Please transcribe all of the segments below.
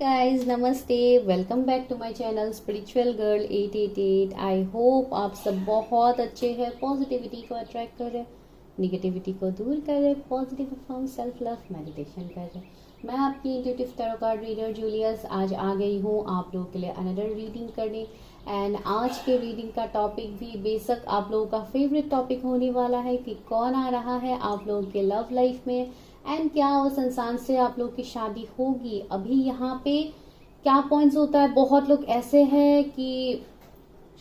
Guys नमस्ते, welcome back to my channel spiritual girl 888। I hope आप सब बहुत अच्छे हैं, पॉजिटिविटी को अट्रैक्ट कर रहे हैं, निगेटिविटी को दूर कर रहे हैं, positive form self love meditation कर रहे हैं। मैं आपकी intuitive tarot card reader Julius आज आ गई हूँ आप लोगों के लिए अनदर रीडिंग करने। एंड आज के रीडिंग का टॉपिक भी बेशक आप लोगों का फेवरेट टॉपिक होने वाला है कि कौन आ रहा है आप लोगों के लव लाइफ में एंड क्या उस इंसान से आप लोग की शादी होगी। अभी यहाँ पे क्या पॉइंट्स होता है, बहुत लोग ऐसे हैं कि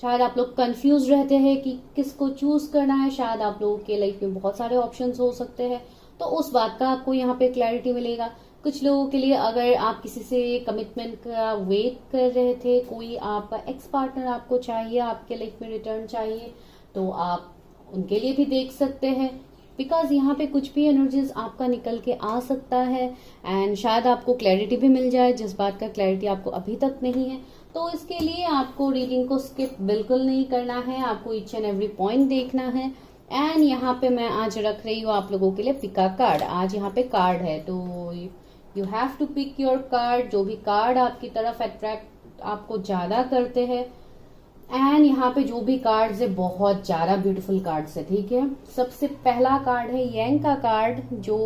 शायद आप लोग कंफ्यूज रहते हैं कि किसको चूज करना है। शायद आप लोगों के लाइफ में बहुत सारे ऑप्शंस हो सकते हैं, तो उस बात का आपको यहाँ पे क्लैरिटी मिलेगा। कुछ लोगों के लिए अगर आप किसी से कमिटमेंट का वेट कर रहे थे, कोई आपका एक्स पार्टनर आपको चाहिए, आपके लाइफ में रिटर्न चाहिए, तो आप उनके लिए भी देख सकते हैं। बिकॉज यहाँ पे कुछ भी एनर्जीज आपका निकल के आ सकता है एंड शायद आपको क्लैरिटी भी मिल जाए जिस बात का क्लैरिटी आपको अभी तक नहीं है। तो इसके लिए आपको रीडिंग को स्किप बिल्कुल नहीं करना है, आपको ईच एंड एवरी पॉइंट देखना है। एंड यहाँ पे मैं आज रख रही हूँ आप लोगों के लिए पिका कार्ड। आज यहाँ पे कार्ड है तो you have to pick your card. जो भी कार्ड आपकी तरफ अट्रैक्ट आपको ज्यादा करते हैं एंड यहाँ पे जो भी कार्ड्स है बहुत ज्यादा ब्यूटीफुल कार्ड्स है, ठीक है। सबसे पहला कार्ड है यंग का कार्ड। जो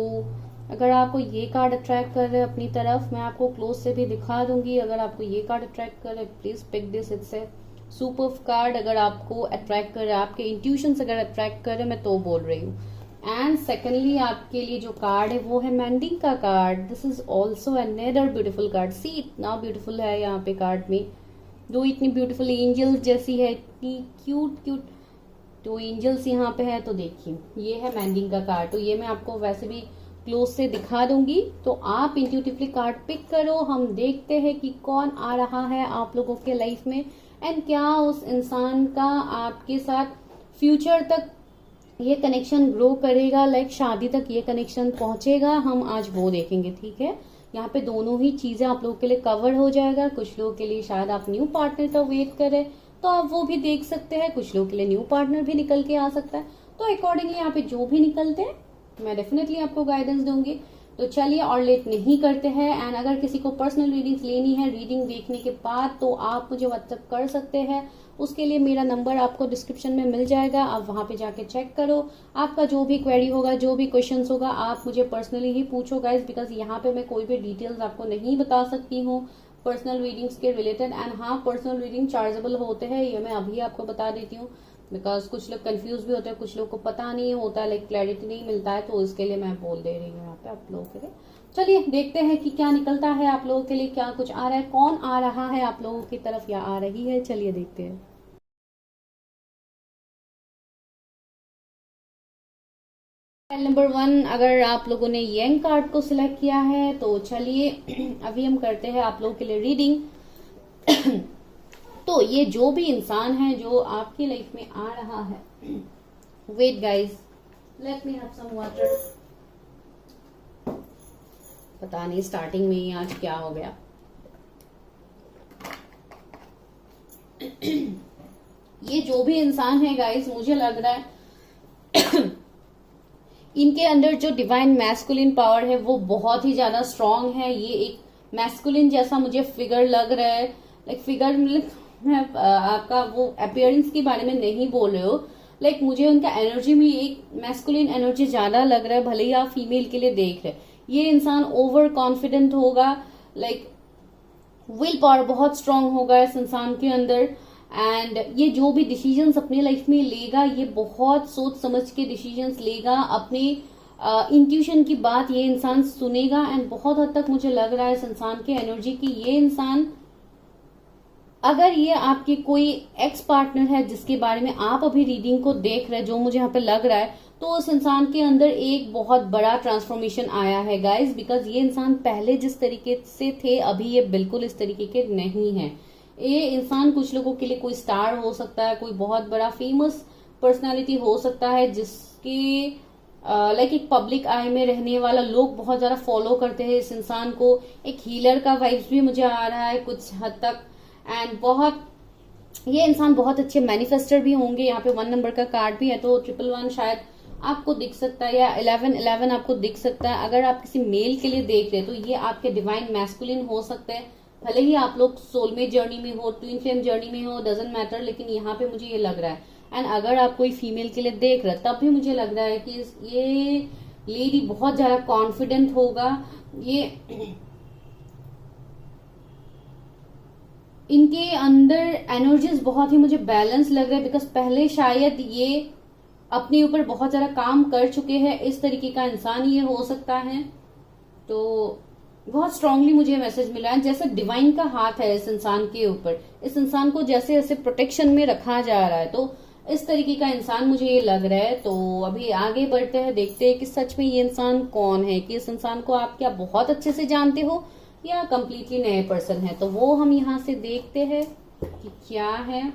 अगर आपको ये कार्ड अट्रैक्ट कर रहे हैं अपनी तरफ, मैं आपको क्लोज से भी दिखा दूंगी। अगर आपको ये कार्ड अट्रैक्ट कर रहे हैं please pick this, it's a super card. अगर आपको अट्रैक्ट कर रहे हैं, आपके इंट्यूशंस अगर अट्रैक्ट कर रहे हैं, मैं तो बोल रही हूँ। एंड सेकेंडली आपके लिए जो कार्ड है वो है मेंडिंग का card. This is also another beautiful card. See इतना ब्यूटीफुल है यहाँ पे कार्ड में, दो इतनी ब्यूटीफुल एंजल्स जैसी है, इतनी क्यूट क्यूट दो एंजल्स यहाँ पे है। तो देखिए ये है मेंडिंग का कार्ड। तो ये मैं आपको वैसे भी क्लोज से दिखा दूंगी, तो आप इंट्यूटिवली कार्ड पिक करो। हम देखते हैं कि कौन आ रहा है आप लोगों के लाइफ में एंड क्या उस इंसान का आपके साथ फ्यूचर तक ये कनेक्शन ग्रो करेगा, लाइक शादी तक ये कनेक्शन पहुंचेगा। हम आज वो देखेंगे, ठीक है। यहाँ पे दोनों ही चीजें आप लोगों के लिए कवर हो जाएगा। कुछ लोगों के लिए शायद आप न्यू पार्टनर का वेट करें तो आप वो भी देख सकते हैं, कुछ लोगों के लिए न्यू पार्टनर भी निकल के आ सकता है। तो अकॉर्डिंगली यहाँ पे जो भी निकलते हैं मैं डेफिनेटली आपको गाइडेंस दूंगी। तो चलिए और लेट नहीं करते हैं। एंड अगर किसी को पर्सनल रीडिंग्स लेनी है रीडिंग देखने के बाद, तो आप मुझे व्हाट्सएप कर सकते हैं। उसके लिए मेरा नंबर आपको डिस्क्रिप्शन में मिल जाएगा, आप वहां पे जाके चेक करो। आपका जो भी क्वेरी होगा, जो भी क्वेश्चंस होगा, आप मुझे पर्सनली ही पूछो गाइज, बिकॉज यहाँ पे मैं कोई भी डिटेल्स आपको नहीं बता सकती हूँ पर्सनल रीडिंग्स के रिलेटेड। एंड हाँ, पर्सनल रीडिंग चार्जेबल होते हैं, ये मैं अभी आपको बता देती हूँ। बिकॉज कुछ लोग कंफ्यूज भी होते हैं, कुछ लोग को पता नहीं होता, लाइक क्लैरिटी नहीं मिलता है, तो इसके लिए मैं बोल दे रही हूँ यहाँ पे आप लोगों के लिए। चलिए देखते हैं कि क्या निकलता है आप लोगों के लिए, क्या कुछ आ रहा है, कौन आ रहा है आप लोगों की तरफ या आ रही है। चलिए देखते हैं। नंबर 1, अगर आप लोगों ने यंग कार्ड को सिलेक्ट किया है तो चलिए अभी हम करते हैं आप लोगों के लिए रीडिंग। तो ये जो भी इंसान है जो आपकी लाइफ में आ रहा है, wait guys, let me have some water. पता नहीं स्टार्टिंग में ही आज क्या हो गया। ये जो भी इंसान है गाइस, मुझे लग रहा है इनके अंदर जो डिवाइन मैस्कुलिन पावर है वो बहुत ही ज्यादा स्ट्रांग है। ये एक मैस्कुलिन जैसा मुझे फिगर लग रहा है, लाइक फिगर मैं आपका वो अपीयरेंस के बारे में नहीं बोल रहे हो, लाइक मुझे उनका एनर्जी में एक मैस्कुलिन एनर्जी ज्यादा लग रहा है, भले ही आप फीमेल के लिए देख रहे। ये इंसान ओवर कॉन्फिडेंट होगा, लाइक विल पावर बहुत स्ट्रांग होगा इस इंसान के अंदर। एंड ये जो भी डिसीजंस अपनी लाइफ में लेगा, ये बहुत सोच समझ के डिसीजंस लेगा, अपने इंट्यूशन की बात ये इंसान सुनेगा। एंड बहुत हद तक मुझे लग रहा है इस इंसान की एनर्जी की ये इंसान, अगर ये आपके कोई एक्स पार्टनर है जिसके बारे में आप अभी रीडिंग को देख रहे हैं, जो मुझे यहाँ पे लग रहा है, तो उस इंसान के अंदर एक बहुत बड़ा ट्रांसफॉर्मेशन आया है गाइज। बिकॉज ये इंसान पहले जिस तरीके से थे अभी ये बिल्कुल इस तरीके के नहीं है। ये इंसान कुछ लोगों के लिए कोई स्टार हो सकता है, कोई बहुत बड़ा फेमस पर्सनालिटी हो सकता है, जिसके लाइक एक पब्लिक आई में रहने वाला लोग बहुत ज्यादा फॉलो करते हैं इस इंसान को। एक हीलर का वाइब्स भी मुझे आ रहा है कुछ हद तक। एंड बहुत ये इंसान बहुत अच्छे मैनिफेस्टर भी होंगे। यहाँ पे 1 नंबर का कार्ड भी है, तो 111 शायद आपको दिख सकता है, या 1111 आपको दिख सकता है। अगर आप किसी मेल के लिए देख रहे हैं तो ये आपके डिवाइन मैस्कुलिन हो सकते हैं, भले ही आप लोग सोलमेट जर्नी में हो, ट्विन फ्लेम जर्नी में हो, डजंट मैटर, लेकिन यहाँ पे मुझे ये लग रहा है। एंड अगर आप कोई फीमेल के लिए देख रहे हैं तब भी मुझे लग रहा है कि ये लेडी बहुत ज्यादा कॉन्फिडेंट होगा। ये इनके अंदर एनर्जीज बहुत ही मुझे बैलेंस लग रहा है, बिकॉज पहले शायद ये अपने ऊपर बहुत ज्यादा काम कर चुके हैं। इस तरीके का इंसान ये हो सकता है। तो बहुत स्ट्रांगली मुझे मैसेज मिला है, जैसे डिवाइन का हाथ है इस इंसान के ऊपर, इस इंसान को जैसे जैसे प्रोटेक्शन में रखा जा रहा है। तो इस तरीके का इंसान मुझे ये लग रहा है। तो अभी आगे बढ़ते हैं, देखते हैं कि सच में ये इंसान कौन है, कि इस इंसान को आप क्या बहुत अच्छे से जानते हो या कम्प्लीटली नए पर्सन है। तो वो हम यहाँ से देखते हैं कि क्या है।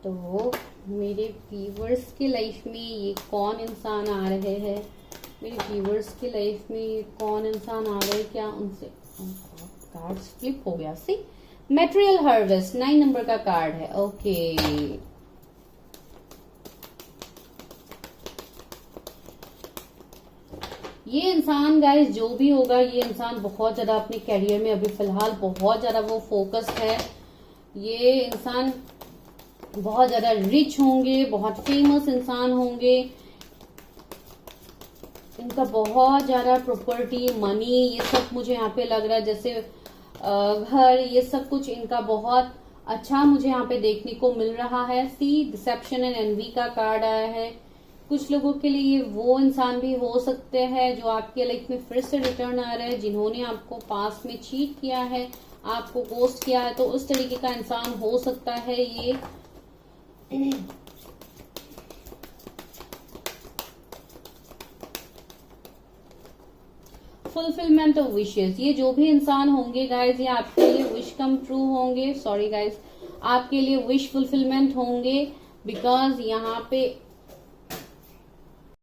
तो मेरे व्यूवर्स के लाइफ में ये कौन इंसान आ रहे हैं, मेरे व्यूवर्स की लाइफ में कौन इंसान आ रहे हैं, क्या उनसे कार्ड्स फ्लिप हो गया। सी मटेरियल हार्वेस्ट 9 नंबर का कार्ड है। ओके, ये इंसान गाइस जो भी होगा, ये इंसान बहुत ज्यादा अपने करियर में अभी फिलहाल बहुत ज्यादा वो फोकस्ड है। ये इंसान बहुत ज्यादा रिच होंगे, बहुत फेमस इंसान होंगे, इनका बहुत ज्यादा प्रॉपर्टी, मनी, ये सब मुझे यहाँ पे लग रहा है, जैसे घर, ये सब कुछ इनका बहुत अच्छा मुझे यहाँ पे देखने को मिल रहा है। सी डिसेप्शन एंड एनवी का कार्ड आया है। कुछ लोगों के लिए ये वो इंसान भी हो सकते हैं जो आपके लाइफ में फिर से रिटर्न आ रहे हैं, जिन्होंने आपको पास्ट में चीट किया है, आपको गोस्ट किया है। तो उस तरीके का इंसान हो सकता है ये। फुलफिलमेंट ऑफ विशेस, ये जो भी इंसान होंगे गाइज, ये आपके लिए विश कम ट्रू होंगे। सॉरी गाइज, आपके लिए विश फुलफिलमेंट होंगे, बिकॉज यहाँ पे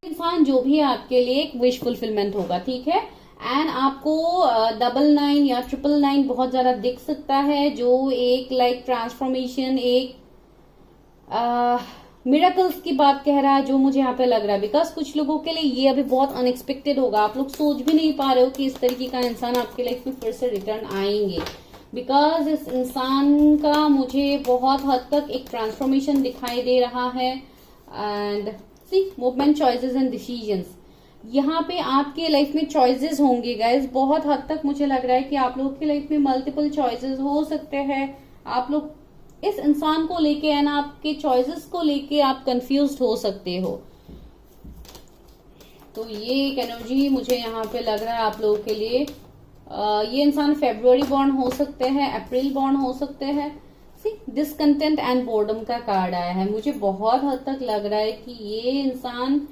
इंसान जो भी है आपके लिए एक विश फुलफिलमेंट होगा, ठीक है। एंड आपको 99 या 999 बहुत ज्यादा दिख सकता है, जो एक लाइक ट्रांसफॉर्मेशन, एक मिरेकल्स की बात कह रहा है, जो मुझे यहाँ पे लग रहा है। बिकॉज कुछ लोगों के लिए ये अभी बहुत अनएक्सपेक्टेड होगा, आप लोग सोच भी नहीं पा रहे हो कि इस तरीके का इंसान आपके लाइफ में फिर से रिटर्न आएंगे। बिकॉज इस इंसान का मुझे बहुत हद तक एक ट्रांसफॉर्मेशन दिखाई दे रहा है। And see movement, choices and decisions, यहाँ पे आपके लाइफ में चॉइसेस होंगे गाइज। बहुत हद तक मुझे लग रहा है कि आप लोगों की लाइफ में मल्टीपल चॉइसेस हो सकते हैं। आप लोग इस इंसान को लेके एंड आपके चॉइसेस को लेके आप कंफ्यूज्ड हो सकते हो। तो ये एक एनर्जी मुझे यहाँ पे लग रहा है आप लोगों के लिए। ये इंसान फेब्रुअरी बॉर्न हो सकते हैं, अप्रैल बॉर्न हो सकते हैं। डिसकंटेंट एंड बोर्डम का कार्ड आया है। मुझे बहुत हद तक लग रहा है कि ये इंसान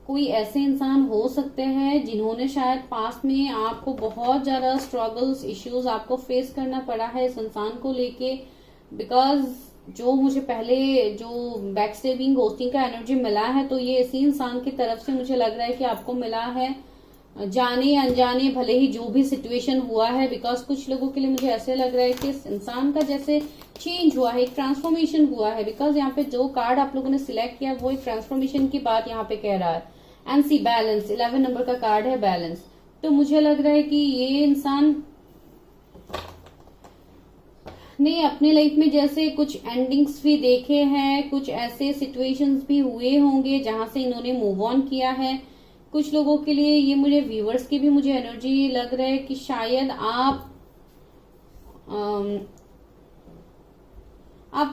कोई ऐसे इंसान हो सकते हैं जिन्होंने शायद पास्ट में आपको बहुत ज्यादा स्ट्रगल्स, इश्यूज आपको फेस करना पड़ा है इस इंसान को लेके। बिकॉज जो मुझे पहले जो बैक स्टेबिंग, गोस्टिंग का एनर्जी मिला है, तो ये इसी इंसान की तरफ से मुझे लग रहा है कि आपको मिला है, जाने अनजाने भले ही जो भी सिचुएशन हुआ है। बिकॉज कुछ लोगों के लिए मुझे ऐसे लग रहा है कि इस इंसान का जैसे चेंज हुआ है, एक ट्रांसफॉर्मेशन हुआ है। बिकॉज यहाँ पे जो कार्ड आप लोगों ने सिलेक्ट किया वो एक ट्रांसफॉर्मेशन की बात यहाँ पे कह रहा है। एंड सी बैलेंस, 11 नंबर का कार्ड है बैलेंस। तो मुझे लग रहा है कि ये इंसान ने अपने लाइफ में जैसे कुछ एंडिंग्स भी देखे हैं, कुछ ऐसे सिचुएशंस भी हुए होंगे जहां से इन्होंने मूव ऑन किया है। कुछ लोगों के लिए ये मुझे व्यूवर्स की भी मुझे एनर्जी लग रहा है कि शायद आप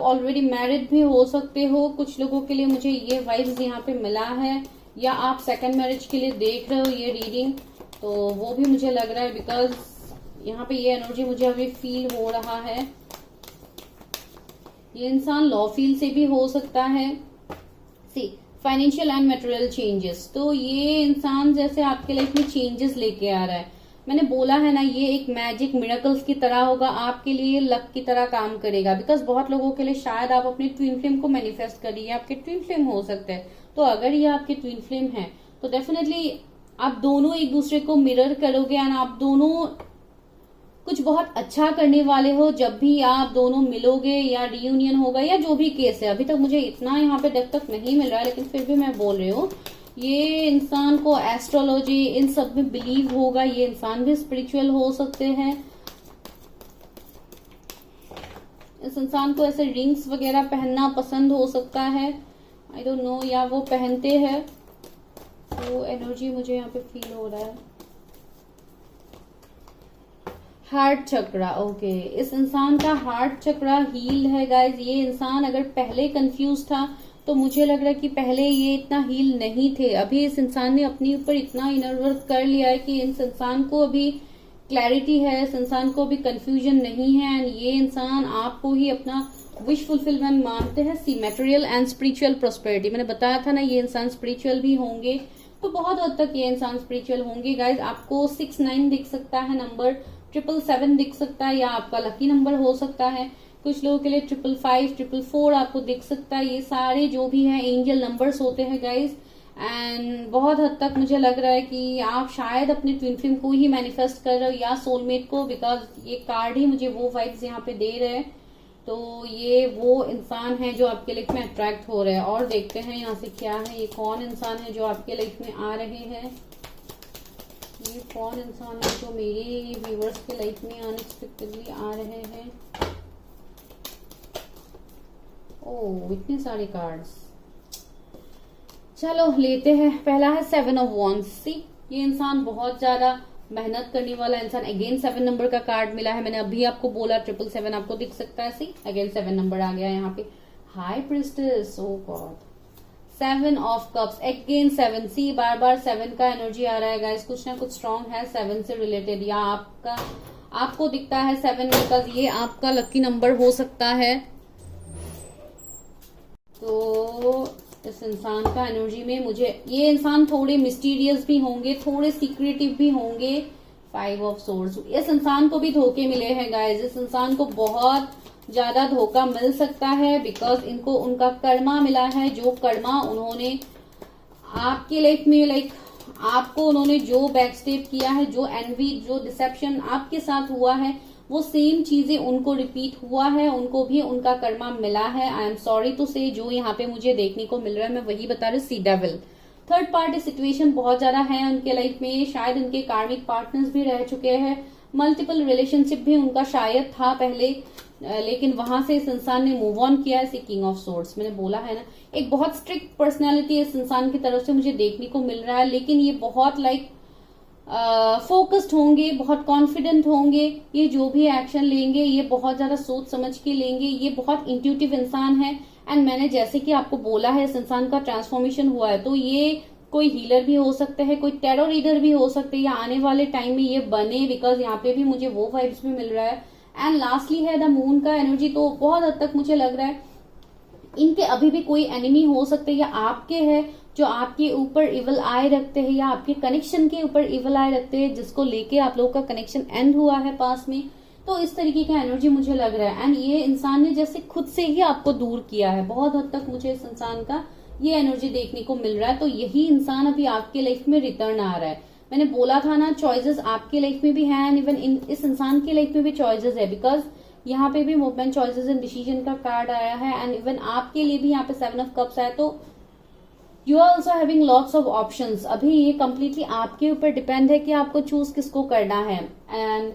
ऑलरेडी मैरिड भी हो सकते हो। कुछ लोगों के लिए मुझे ये वाइब्स यहाँ पे मिला है, या आप सेकंड मैरिज के लिए देख रहे हो ये रीडिंग, तो वो भी मुझे लग रहा है। बिकॉज यहाँ पे ये एनर्जी मुझे अभी फील हो रहा है। ये इंसान लॉ फील्ड से भी हो सकता है। सी फाइनेंशियल एंड मटेरियल चेंजेस, तो ये इंसान जैसे आपके लाइफ में चेंजेस लेके आ रहा है। मैंने बोला है ना, ये एक मैजिक मिरेकल्स की तरह होगा, आपके लिए लक की तरह काम करेगा। बिकॉज बहुत लोगों के लिए शायद आप अपने ट्विन फ्लेम को मैनिफेस्ट करिए, आपके ट्विन फ्लेम हो सकते हैं। तो अगर ये आपके ट्विन फ्लेम है तो डेफिनेटली आप दोनों एक दूसरे को मिरर करोगे एंड आप दोनों कुछ बहुत अच्छा करने वाले हो जब भी आप दोनों मिलोगे, या रियूनियन होगा, या जो भी केस है। अभी तक मुझे इतना यहाँ पे डेप्थ तक नहीं मिल रहा है, लेकिन फिर भी मैं बोल रही हूँ ये इंसान को एस्ट्रोलॉजी इन सब में बिलीव होगा। ये इंसान भी स्पिरिचुअल हो सकते हैं। इस इंसान को ऐसे रिंग्स वगैरह पहनना पसंद हो सकता है, आई डोंट नो, या वो पहनते हैं, तो एनर्जी मुझे यहाँ पे फील हो रहा है। हार्ट चक्रा, ओके, इस इंसान का हार्ट चक्रा हील है गाइज। ये इंसान अगर पहले कंफ्यूज था तो मुझे लग रहा है कि पहले ये इतना हील नहीं थे। अभी इस इंसान ने अपने ऊपर इतना इनर वर्क कर लिया है कि इस इंसान को अभी क्लैरिटी है, इस इंसान को अभी कंफ्यूजन नहीं है, एंड ये इंसान आपको ही अपना विश फुलफिलमेंट मानते हैं। सी मटेरियल एंड स्पिरिचुअल प्रोस्पेरिटी, मैंने बताया था ना ये इंसान स्पिरिचुअल भी होंगे, तो बहुत हद तक ये इंसान स्पिरिचुअल होंगे गाइज। आपको 6-9 दिख सकता है नंबर, 777 दिख सकता है, या आपका लकी नंबर हो सकता है। कुछ लोगों के लिए 555, 444 आपको दिख सकता है। ये सारे जो भी हैं एंजल नंबर्स होते हैं गाइज, एंड बहुत हद तक मुझे लग रहा है कि आप शायद अपने ट्विन फ्लेम को ही मैनिफेस्ट कर रहे हो या सोलमेट को, बिकॉज ये कार्ड ही मुझे वो वाइब्स यहाँ पे दे रहे हैं। तो ये वो इंसान है जो आपके लाइफ में अट्रैक्ट हो रहे हैं। और देखते हैं यहाँ से क्या है, ये कौन इंसान है जो आपके लाइफ में आ रहे हैं, ये कौन इंसान है जो मेरे व्यूवर्स के लाइफ में अनएक्सपेक्टेडली आ रहे हैं। ओह, इतने सारे कार्ड्स, चलो लेते हैं। पहला है 7 ऑफ वॉन्ड्स। सी, ये इंसान बहुत ज्यादा मेहनत करने वाला इंसान। अगेन 7 नंबर का कार्ड मिला है, मैंने अभी आपको बोला 777 आपको दिख सकता है। सी, अगेन 7 नंबर आ गया यहाँ पे। High priestess, oh God, 7 of cups, again 7। See, बार बार 7 का एनर्जी आ रहा है गाइस, कुछ ना कुछ स्ट्रॉन्ग है 7 से रिलेटेड, या आपको दिखता है 7 बिकॉज ये आपका लकी नंबर हो सकता है। तो इस इंसान का एनर्जी में मुझे, ये इंसान थोड़े मिस्टीरियस भी होंगे, थोड़े सीक्रेटिव भी होंगे। 5 ऑफ सोर्ड्स, इस इंसान को भी धोखे मिले हैं गाइस, इस इंसान को बहुत ज्यादा धोखा मिल सकता है, बिकॉज इनको उनका कर्मा मिला है। जो कर्मा उन्होंने आपके लाइफ में, लाइक आपको उन्होंने जो बैकस्टेप किया है, जो एनवी, जो डिसेप्शन आपके साथ हुआ है, वो सेम चीजें उनको रिपीट हुआ है, उनको भी उनका कर्मा मिला है। आई एम सॉरी टू से, जो यहाँ पे मुझे देखने को मिल रहा है मैं वही बता रही हूँ। सी डेविल, थर्ड पार्टी सिचुएशन बहुत ज्यादा है उनके लाइफ में, शायद उनके कार्मिक पार्टनर्स भी रह चुके हैं, मल्टीपल रिलेशनशिप भी उनका शायद था पहले, लेकिन वहां से इस इंसान ने मूव ऑन किया है। किंग ऑफ सोर्ड्स, मैंने बोला है ना, एक बहुत स्ट्रिक्ट पर्सनैलिटी इस इंसान की तरफ से मुझे देखने को मिल रहा है, लेकिन ये बहुत लाइक फोकस्ड होंगे, बहुत कॉन्फिडेंट होंगे, ये जो भी एक्शन लेंगे ये बहुत ज्यादा सोच समझ के लेंगे, ये बहुत इंट्यूटिव इंसान है। एंड मैंने जैसे कि आपको बोला है इस इंसान का ट्रांसफॉर्मेशन हुआ है, तो ये कोई हीलर भी हो सकते हैं, कोई टेरो रीडर भी हो सकते हैं, या आने वाले टाइम में ये बने, बिकॉज यहाँ पे भी मुझे वो वाइब्स भी मिल रहा है। एंड लास्टली है द मून का एनर्जी, तो बहुत हद तक मुझे लग रहा है इनके अभी भी कोई एनिमी हो सकते हैं, या आपके है जो आपके ऊपर इवल आए रखते हैं, या आपके कनेक्शन के ऊपर इवल आए रखते हैं, जिसको लेके आप लोगों का कनेक्शन एंड हुआ है पास में। तो इस तरीके का एनर्जी मुझे लग रहा है, एंड ये इंसान ने जैसे खुद से ही आपको दूर किया है, बहुत हद तक मुझे इस इंसान का ये एनर्जी देखने को मिल रहा है। तो यही इंसान अभी आपके लाइफ में रिटर्न आ रहा है। मैंने बोला था ना, चॉइसेस आपके लाइफ में भी है, एंड इवन इस इंसान के लाइफ में भी चॉइसेस है, बिकॉज यहाँ पे भी मूवमेंट, चॉइसेस एंड डिसीजन का कार्ड आया है, एंड इवन आपके लिए भी यहाँ पे 7 ऑफ कप्स आया। तो you are also having lots of options. अभी ये कम्प्लीटली आपके ऊपर डिपेंड है कि आपको चूज किसको करना है। एंड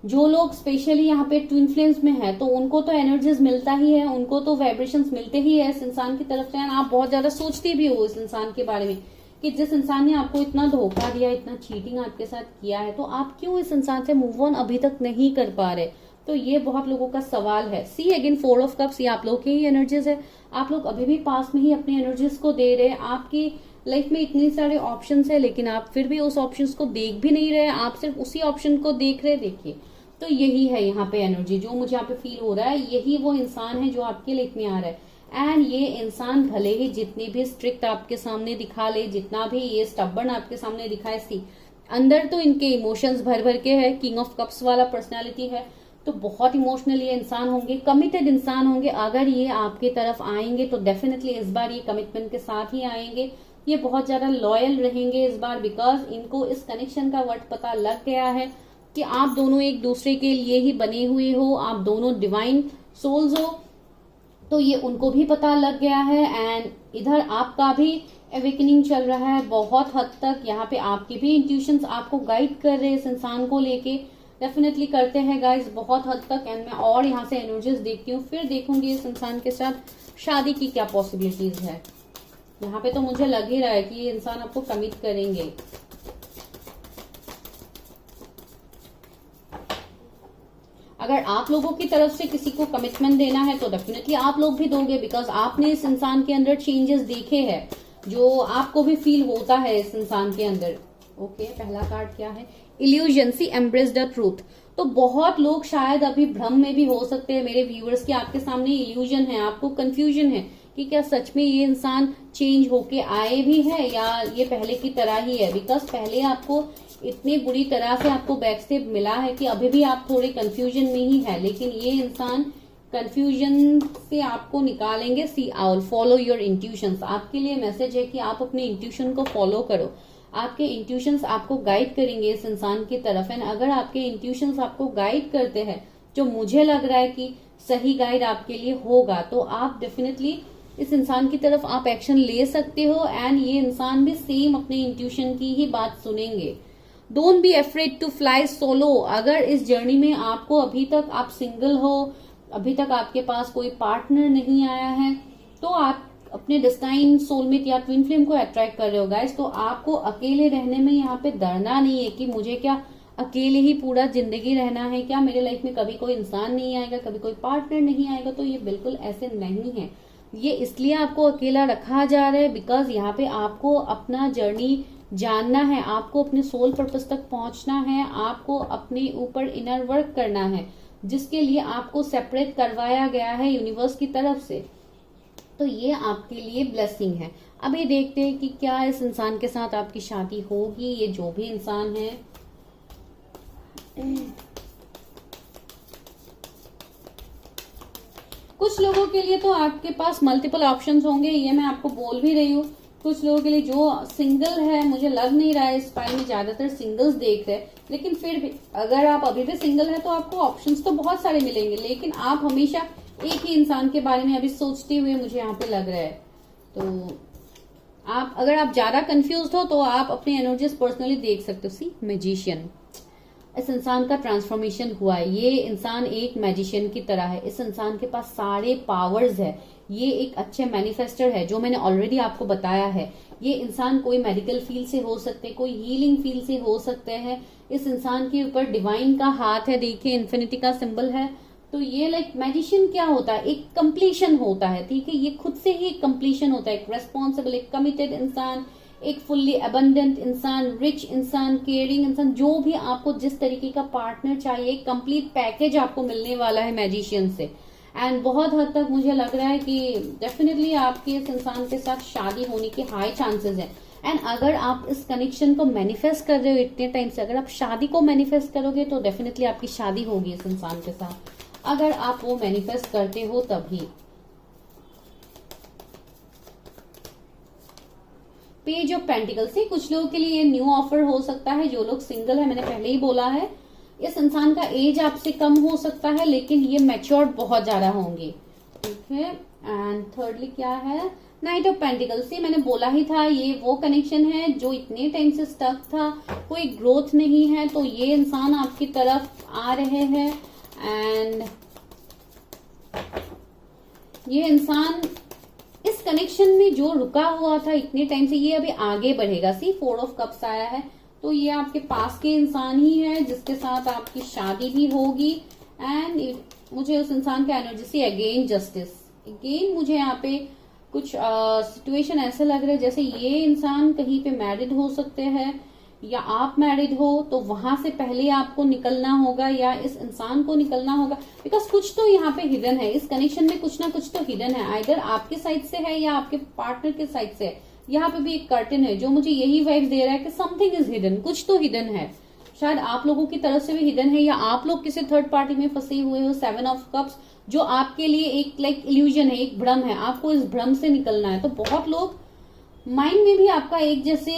जो लोग स्पेशली यहाँ पे ट्विन फ्लेम्स में है, तो उनको तो एनर्जीज मिलता ही है, उनको तो वाइब्रेशंस मिलते ही है इस इंसान की तरफ से। एंड आप बहुत ज्यादा सोचते भी हो इस इंसान के बारे में कि जिस इंसान ने आपको इतना धोखा दिया, इतना चीटिंग आपके साथ किया है, तो आप क्यों इस इंसान से मूव ऑन अभी तक नहीं कर पा रहे। तो ये बहुत लोगों का सवाल है। सी अगेन 4 ऑफ कप्स, ये आप लोग की ही एनर्जीज है, आप लोग अभी भी पास में ही अपनी एनर्जीज को दे रहे हैं। आपकी लाइफ में इतने सारे ऑप्शंस है, लेकिन आप फिर भी उस ऑप्शंस को देख भी नहीं रहे, आप सिर्फ उसी ऑप्शन को देख रहे। देखिए, तो यही है यहाँ पे एनर्जी जो मुझे यहाँ पे फील हो रहा है, यही वो इंसान है जो आपके लाइफ में आ रहा है। एंड ये इंसान भले ही जितनी भी स्ट्रिक्ट आपके सामने दिखा ले, जितना भी ये स्टबर्न आपके सामने दिखाए, सी अंदर तो इनके इमोशंस भर भर के है, किंग ऑफ कप्स वाला पर्सनालिटी है, तो बहुत इमोशनल ये इंसान होंगे, कमिटेड इंसान होंगे। अगर ये आपकी तरफ आएंगे तो डेफिनेटली इस बार ये कमिटमेंट के साथ ही आएंगे, ये बहुत ज्यादा लॉयल रहेंगे इस बार, बिकॉज इनको इस कनेक्शन का वर्ड पता लग गया है कि आप दोनों एक दूसरे के लिए ही बने हुए हो, आप दोनों डिवाइन सोल्स हो, तो ये उनको भी पता लग गया है। एंड इधर आपका भी अवेकनिंग चल रहा है बहुत हद तक, यहाँ पे आपके भी इंट्यूशंस आपको गाइड कर रहे हैं इस इंसान को लेके। डेफिनेटली करते हैं गाइज बहुत हद तक। एंड मैं और यहाँ से एनर्जीज देखती हूँ, फिर देखूंगी इस इंसान के साथ शादी की क्या पॉसिबिलिटीज है। यहाँ पे तो मुझे लग ही रहा है कि ये इंसान आपको कमिट करेंगे। अगर आप लोगों की तरफ से किसी को कमिटमेंट देना है तो डेफिनेटली आप लोग भी दोगे, बिकॉज आपने इस इंसान के अंदर चेंजेस देखे हैं जो आपको भी फील होता है इस इंसान के अंदर। ओके, पहला कार्ड क्या है? Illusion, see embrace the truth. तो बहुत लोग शायद अभी भ्रम में भी हो सकते हैं मेरे व्यूअर्स के, आपके सामने इल्यूजन है, आपको कंफ्यूजन है कि क्या सच में ये इंसान चेंज होके आए भी है या ये पहले की तरह ही है। बिकॉज पहले आपको इतनी बुरी तरह से आपको बैकस्टेप मिला है कि अभी भी आप थोड़े कंफ्यूजन में ही है, लेकिन ये इंसान कंफ्यूजन से आपको निकालेंगे। सी आउल, फॉलो योर इंट्यूशंस। आपके लिए मैसेज है कि आप अपने इंट्यूशन को फॉलो करो। आपके इंट्यूशंस आपको गाइड करेंगे इस इंसान की तरफ। एंड अगर आपके इंट्यूशंस आपको गाइड करते हैं, जो मुझे लग रहा है कि सही गाइड आपके लिए होगा, तो आप डेफिनेटली इस इंसान की तरफ आप एक्शन ले सकते हो। एंड ये इंसान भी सेम अपने इंट्यूशन की ही बात सुनेंगे। Don't be afraid to fly solo. अगर इस जर्नी में आपको अभी तक आप सिंगल हो, अभी तक आपके पास कोई पार्टनर नहीं आया है, तो आप अपने डिस्टाइन, सोलमेट या ट्विन फ्लेम को अट्रैक्ट कर रहे हो गाइस, तो आपको अकेले रहने में यहाँ पे डरना नहीं है कि मुझे क्या अकेले ही पूरा जिंदगी रहना है, क्या मेरे लाइफ में कभी कोई इंसान नहीं आएगा, कभी कोई पार्टनर नहीं आएगा। तो ये बिल्कुल ऐसे नहीं है। ये इसलिए आपको अकेला रखा जा रहा है बिकॉज यहाँ पे आपको अपना जर्नी जानना है, आपको अपने सोल पर्पस तक पहुंचना है, आपको अपने ऊपर इनर वर्क करना है, जिसके लिए आपको सेपरेट करवाया गया है यूनिवर्स की तरफ से। तो ये आपके लिए ब्लेसिंग है। अब ये देखते हैं कि क्या इस इंसान के साथ आपकी शादी होगी। ये जो भी इंसान है, कुछ लोगों के लिए तो आपके पास मल्टीपल ऑप्शंस होंगे, ये मैं आपको बोल भी रही हूँ। कुछ लोगों के लिए जो सिंगल है, मुझे लग नहीं रहा है इस फाइल में ज्यादातर सिंगल्स देख रहे हैं, लेकिन फिर भी अगर आप अभी भी सिंगल है तो आपको ऑप्शंस तो बहुत सारे मिलेंगे, लेकिन आप हमेशा एक ही इंसान के बारे में अभी सोचते हुए मुझे यहाँ पे लग रहा है। तो आप अगर आप ज्यादा कंफ्यूज हो तो आप अपनी एनर्जीज पर्सनली देख सकते हो। सी मैजिशियन, इस इंसान का ट्रांसफॉर्मेशन हुआ है। ये इंसान एक मैजिशियन की तरह है। इस इंसान के पास सारे पावर्स है। ये एक अच्छे मैनिफेस्टर है, जो मैंने ऑलरेडी आपको बताया है। ये इंसान कोई मेडिकल फील्ड से हो सकते हैं, कोई हीलिंग फील्ड से हो सकते हैं। इस इंसान के ऊपर डिवाइन का हाथ है, देखिए इन्फिनिटी का सिंबल है। तो ये लाइक मैजिशियन क्या होता है, एक कंप्लीशन होता है, ठीक है। ये खुद से ही एक कंप्लीशन होता है, एक रेस्पॉन्सिबल, एक कमिटेड इंसान, एक फुल्ली अबंडेंट इंसान, रिच इंसान, केयरिंग इंसान, जो भी आपको जिस तरीके का पार्टनर चाहिए, कंप्लीट पैकेज आपको मिलने वाला है मैजिशियन से। एंड बहुत हद तक मुझे लग रहा है कि डेफिनेटली आपके इस इंसान के साथ शादी होने के हाई चांसेस है। एंड अगर आप इस कनेक्शन को मैनिफेस्ट कर रहे हो इतने टाइम से, अगर आप शादी को मैनिफेस्ट करोगे तो डेफिनेटली आपकी शादी होगी इस इंसान के साथ, अगर आप वो मैनिफेस्ट करते हो तभी। पेज ऑफ पेंटिकल्स से कुछ लोगों के लिए ये न्यू ऑफर हो सकता है। जो लोग सिंगल है, मैंने पहले ही बोला है, इस इंसान का एज आपसे कम हो सकता है, लेकिन ये मैच्योर्ड बहुत ज्यादा होंगे, ठीक है। एंड थर्डली क्या है, नाइट ऑफ पेंटिकल्स। से मैंने बोला ही था, ये वो कनेक्शन है जो इतने टाइम से स्टक था, कोई ग्रोथ नहीं है, तो ये इंसान आपकी तरफ आ रहे हैं। एंड ये इंसान इस कनेक्शन में जो रुका हुआ था इतने टाइम से, ये अभी आगे बढ़ेगा। सी 4 ऑफ कप्स आया है, तो ये आपके पास के इंसान ही है जिसके साथ आपकी शादी भी होगी। एंड मुझे उस इंसान के एनर्जी से अगेन जस्टिस, अगेन मुझे यहाँ पे कुछ सिचुएशन ऐसे लग रहा है जैसे ये इंसान कहीं पे मैरिड हो सकते हैं या आप मैरिड हो, तो वहां से पहले आपको निकलना होगा या इस इंसान को निकलना होगा, बिकॉज कुछ तो यहाँ पे हिडन है इस कनेक्शन में, कुछ ना कुछ तो हिडन है, आइदर आपके साइड से है या आपके पार्टनर के साइड से है। यहाँ पे भी एक कर्टन है जो मुझे यही वाइब्स दे रहा है कि समथिंग इज हिडन, कुछ तो हिडन है। शायद आप लोगों की तरफ से भी हिडन है या आप लोग किसी थर्ड पार्टी में फंसे हुए हो। 7 ऑफ कप्स जो आपके लिए एक लाइक इल्यूजन है, एक भ्रम है, आपको इस भ्रम से निकलना है। तो बहुत लोग माइंड में भी आपका एक जैसे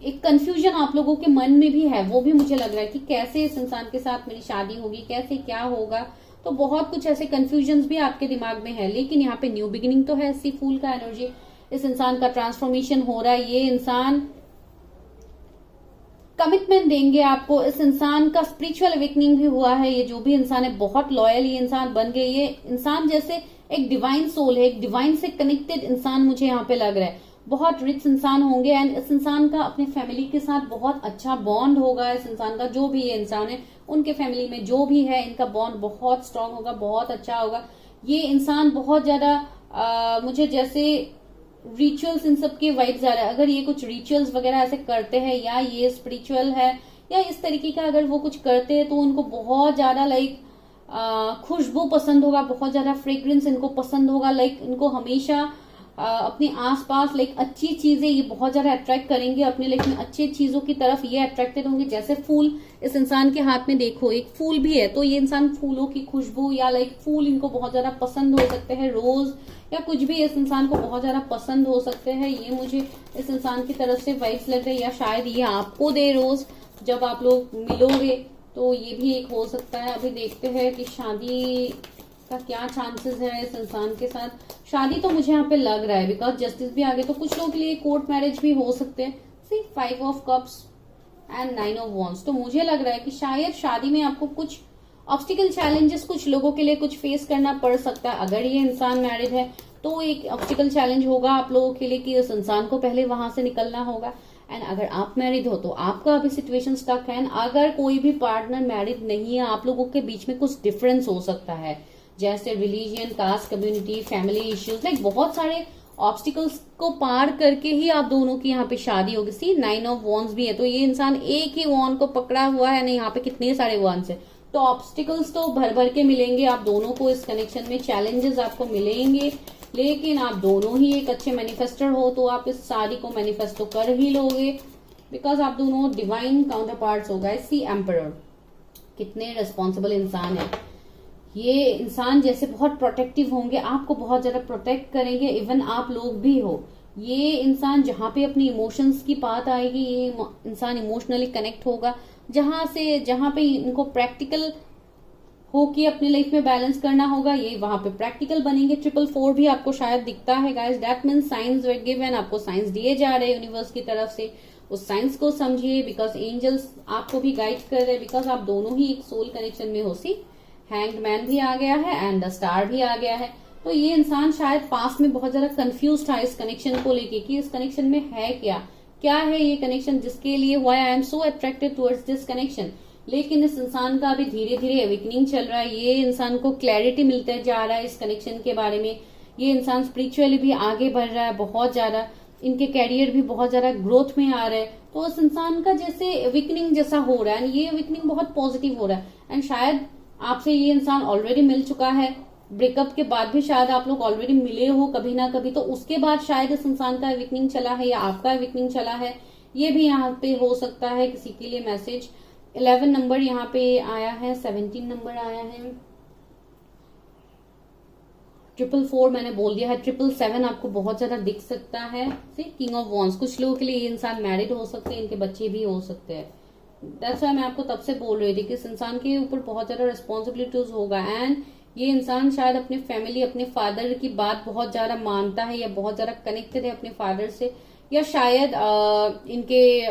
एक कंफ्यूजन आप लोगों के मन में भी है, वो भी मुझे लग रहा है कि कैसे इस इंसान के साथ मेरी शादी होगी, कैसे क्या होगा। तो बहुत कुछ ऐसे कंफ्यूजन्स भी आपके दिमाग में है, लेकिन यहाँ पे न्यू बिगिनिंग तो है। सी फूल का एनर्जी, इस इंसान का ट्रांसफॉर्मेशन हो रहा है। ये इंसान कमिटमेंट देंगे आपको। इस इंसान का स्पिरिचुअल अवेकनिंग भी हुआ है। ये जो भी इंसान है बहुत लॉयल ये इंसान बन गए। ये इंसान जैसे एक डिवाइन सोल है, एक डिवाइन से कनेक्टेड इंसान मुझे यहाँ पे लग रहा है। बहुत रिच इंसान होंगे एंड इस इंसान का अपने फैमिली के साथ बहुत अच्छा बॉन्ड होगा। इस इंसान का जो भी ये इंसान है उनके फैमिली में जो भी है इनका बॉन्ड बहुत स्ट्रांग होगा, बहुत अच्छा होगा। ये इंसान बहुत ज्यादा मुझे जैसे रिचुअल्स इन सब के वाइब्स आ रहा है। अगर ये कुछ रिचुअल्स वगैरह ऐसे करते हैं या ये स्पिरिचुअल है या इस तरीके का अगर वो कुछ करते हैं तो उनको बहुत ज्यादा लाइक खुशबू पसंद होगा, बहुत ज्यादा फ्रेग्रेंस इनको पसंद होगा। लाइक इनको हमेशा अपने आसपास लाइक अच्छी चीजें ये बहुत ज्यादा अट्रैक्ट करेंगे अपने लाइफ में। अच्छी चीजों की तरफ ये अट्रैक्टेड होंगे। जैसे फूल इस इंसान के हाथ में देखो एक फूल भी है, तो ये इंसान फूलों की खुशबू या लाइक फूल इनको बहुत ज्यादा पसंद हो सकते हैं। रोज या कुछ भी इस इंसान को बहुत ज्यादा पसंद हो सकते हैं। ये मुझे इस इंसान की तरफ से वाइब्स लग रही है, या शायद ये आपको दे रोज जब आप लोग मिलोगे, तो ये भी एक हो सकता है। अभी देखते हैं कि शादी का क्या चांसेस है इस इंसान के साथ। शादी तो मुझे यहाँ पे लग रहा है बिकॉज जस्टिस भी आगे, तो कुछ लोगों के लिए कोर्ट मैरिज भी हो सकते हैं। सी 5 of cups and 9 of wands, तो मुझे लग रहा है कि शायद शादी में आपको कुछ ऑब्स्टिकल चैलेंजेस कुछ लोगों के लिए कुछ फेस करना पड़ सकता है। अगर ये इंसान मैरिड है तो एक ऑब्स्टिकल चैलेंज होगा आप लोगों के लिए कि उस इंसान को पहले वहां से निकलना होगा। एंड अगर आप मैरिड हो तो आपका अभी सिचुएशन स्टक है। अगर कोई भी पार्टनर मैरिड नहीं है, आप लोगों के बीच में कुछ डिफरेंस हो सकता है, जैसे religion, caste, community, family issues, like बहुत सारे ऑब्स्टिकल्स को पार करके ही आप दोनों की यहाँ पे शादी होगी। सी 9 ऑफ वॉन्ड्स भी है, तो ये इंसान एक ही वॉन्ड को पकड़ा हुआ है, नहीं यहाँ पे कितने सारे वॉन्ड्स है। तो ऑब्स्टिकल्स तो भर भर के मिलेंगे आप दोनों को इस कनेक्शन में, चैलेंजेस आपको मिलेंगे, लेकिन आप दोनों ही एक अच्छे मैनिफेस्टर हो तो आप इस शादी को मैनिफेस्ट तो कर ही लोगे बिकॉज आप दोनों डिवाइन काउंटर पार्ट्स हो गए। सी एम्परर, कितने रिस्पॉन्सिबल इंसान है ये इंसान। जैसे बहुत प्रोटेक्टिव होंगे, आपको बहुत ज्यादा प्रोटेक्ट करेंगे, इवन आप लोग भी हो। ये इंसान जहां पे अपनी इमोशंस की बात आएगी, ये इंसान इमोशनली कनेक्ट होगा। जहां पे इनको प्रैक्टिकल हो कि अपनी लाइफ में बैलेंस करना होगा, ये वहां पे प्रैक्टिकल बनेंगे। 444 भी आपको शायद दिखता है guys, that means science were given, आपको साइंस दिए जा रहे हैं यूनिवर्स की तरफ से। उस साइंस को समझिए बिकॉज एंजल्स आपको भी गाइड कर रहे हैं, बिकॉज आप दोनों ही एक सोल कनेक्शन में हो। सी हैंग्ड मैन भी आ गया है एंड द स्टार भी आ गया है। तो ये इंसान शायद पास्ट में बहुत ज्यादा कंफ्यूज था इस कनेक्शन को लेके कि इस कनेक्शन में है क्या है ये कनेक्शन जिसके लिए why I am so attracted towards this connection. लेकिन इस इंसान का अभी धीरे धीरे अवेकनिंग चल रहा है। ये इंसान को क्लैरिटी मिलता जा रहा है इस कनेक्शन के बारे में। ये इंसान स्पिरिचुअली भी आगे बढ़ रहा है बहुत ज्यादा, इनके कैरियर भी बहुत ज्यादा ग्रोथ में आ रहा है। तो इस इंसान का जैसे अवेकनिंग जैसा हो रहा है, ये अवेकनिंग बहुत पॉजिटिव हो रहा है। एंड शायद आपसे ये इंसान ऑलरेडी मिल चुका है, ब्रेकअप के बाद भी शायद आप लोग ऑलरेडी मिले हो कभी ना कभी, तो उसके बाद शायद इस इंसान का अवेकनिंग चला है या आपका अवेकनिंग चला है, ये भी यहाँ पे हो सकता है किसी के लिए मैसेज। 11 नंबर यहाँ पे आया है, 17 नंबर आया है, 444 मैंने बोल दिया है, 777 आपको बहुत ज्यादा दिख सकता है। किंग ऑफ वॉन्ड्स, कुछ लोगों के लिए ये इंसान मैरिड हो सकते हैं, इनके बच्चे भी हो सकते हैं। दैट्स व्हाई मैं आपको तब से बोल रही थी कि इस इंसान के ऊपर बहुत ज्यादा रिस्पॉन्सिबिलिटीज होगा। एंड ये इंसान शायद अपने फैमिली, अपने फादर की बात बहुत ज्यादा मानता है या बहुत ज्यादा कनेक्टेड है अपने फादर से, या शायद इनके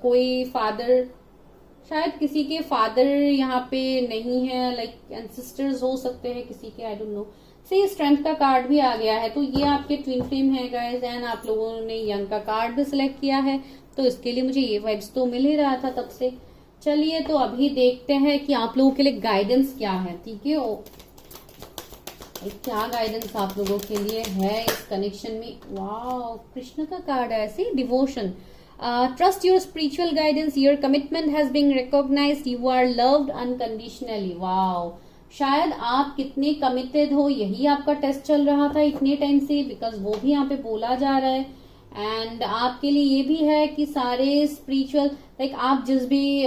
कोई फादर, शायद किसी के फादर यहाँ पे नहीं है, लाइक एंसेस्टर्स हो सकते हैं किसी के, आई डोंट नो। से स्ट्रेंथ का कार्ड भी आ गया है, तो ये आपके ट्विन फ्लेम है गाइस। एंड आप लोगों ने यंग का कार्ड भी सिलेक्ट किया है, तो इसके लिए मुझे ये वाइब्स तो मिल ही रहा था तब से। चलिए तो अभी देखते हैं कि आप लोगों के लिए गाइडेंस क्या है, ठीक है। क्या गाइडेंस आप लोगों के लिए है इस कनेक्शन में। वाह, कृष्ण का कार्ड है ऐसे, devotion. Trust your spiritual guidance, your commitment has been recognised, you are loved unconditionally. वाह, शायद आप कितने कमिटेड हो, यही आपका टेस्ट चल रहा था इतने टाइम से, बिकॉज वो भी यहाँ पे बोला जा रहा है। एंड आपके लिए ये भी है कि सारे स्पिरिचुअल, लाइक आप जिस भी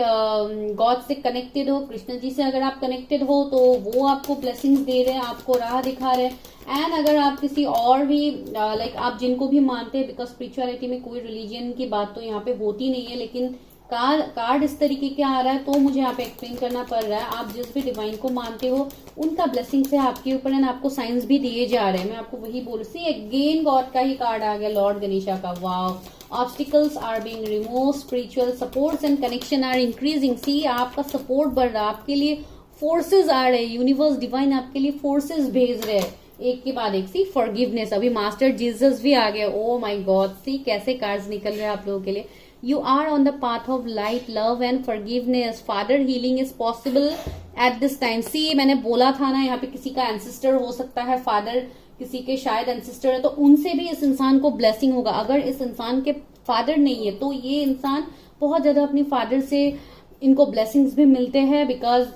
गॉड से कनेक्टेड हो, कृष्ण जी से अगर आप कनेक्टेड हो, तो वो आपको ब्लेसिंग्स दे रहे हैं, आपको राह दिखा रहे हैं। एंड अगर आप किसी और भी लाइक आप जिनको भी मानते हैं, बिकॉज स्पिरिचुअलिटी में कोई रिलीजन की बात तो यहाँ पे होती नहीं है, लेकिन कार्ड इस तरीके के आ रहा है तो मुझे यहाँ पे एक्सप्लेन करना पड़ रहा है। आप जिस भी डिवाइन को मानते हो उनका ब्लेसिंग से आपके ऊपर, एंड आपको साइंस भी दिए जा रहे हैं। मैं आपको वही बोल सी, अगेन गॉड का ही कार्ड आ गया, लॉर्ड गणेशा का। Wow, obstacles are being remove, spiritual supports and connection are increasing. See आपका सपोर्ट बढ़ रहा है, आपके लिए फोर्सेस आ रहे हैं, यूनिवर्स डिवाइन आपके लिए फोर्सेस भेज रहे हैं एक के बाद एक। सी फॉरगिवनेस, अभी मास्टर जीसस भी आ गए। ओ माय गॉड, सी कैसे कार्ड्स निकल रहे हैं आप लोगों के लिए। You are on the path of light, love and forgiveness. Father healing is possible at this time. See मैंने बोला था ना, यहाँ पे किसी का एंसेस्टर हो सकता है, फादर किसी के शायद एंसेस्टर है, तो उनसे भी इस इंसान को ब्लेसिंग होगा। अगर इस इंसान के फादर नहीं है तो ये इंसान बहुत ज्यादा अपने फादर से इनको ब्लेसिंग्स भी मिलते हैं, बिकॉज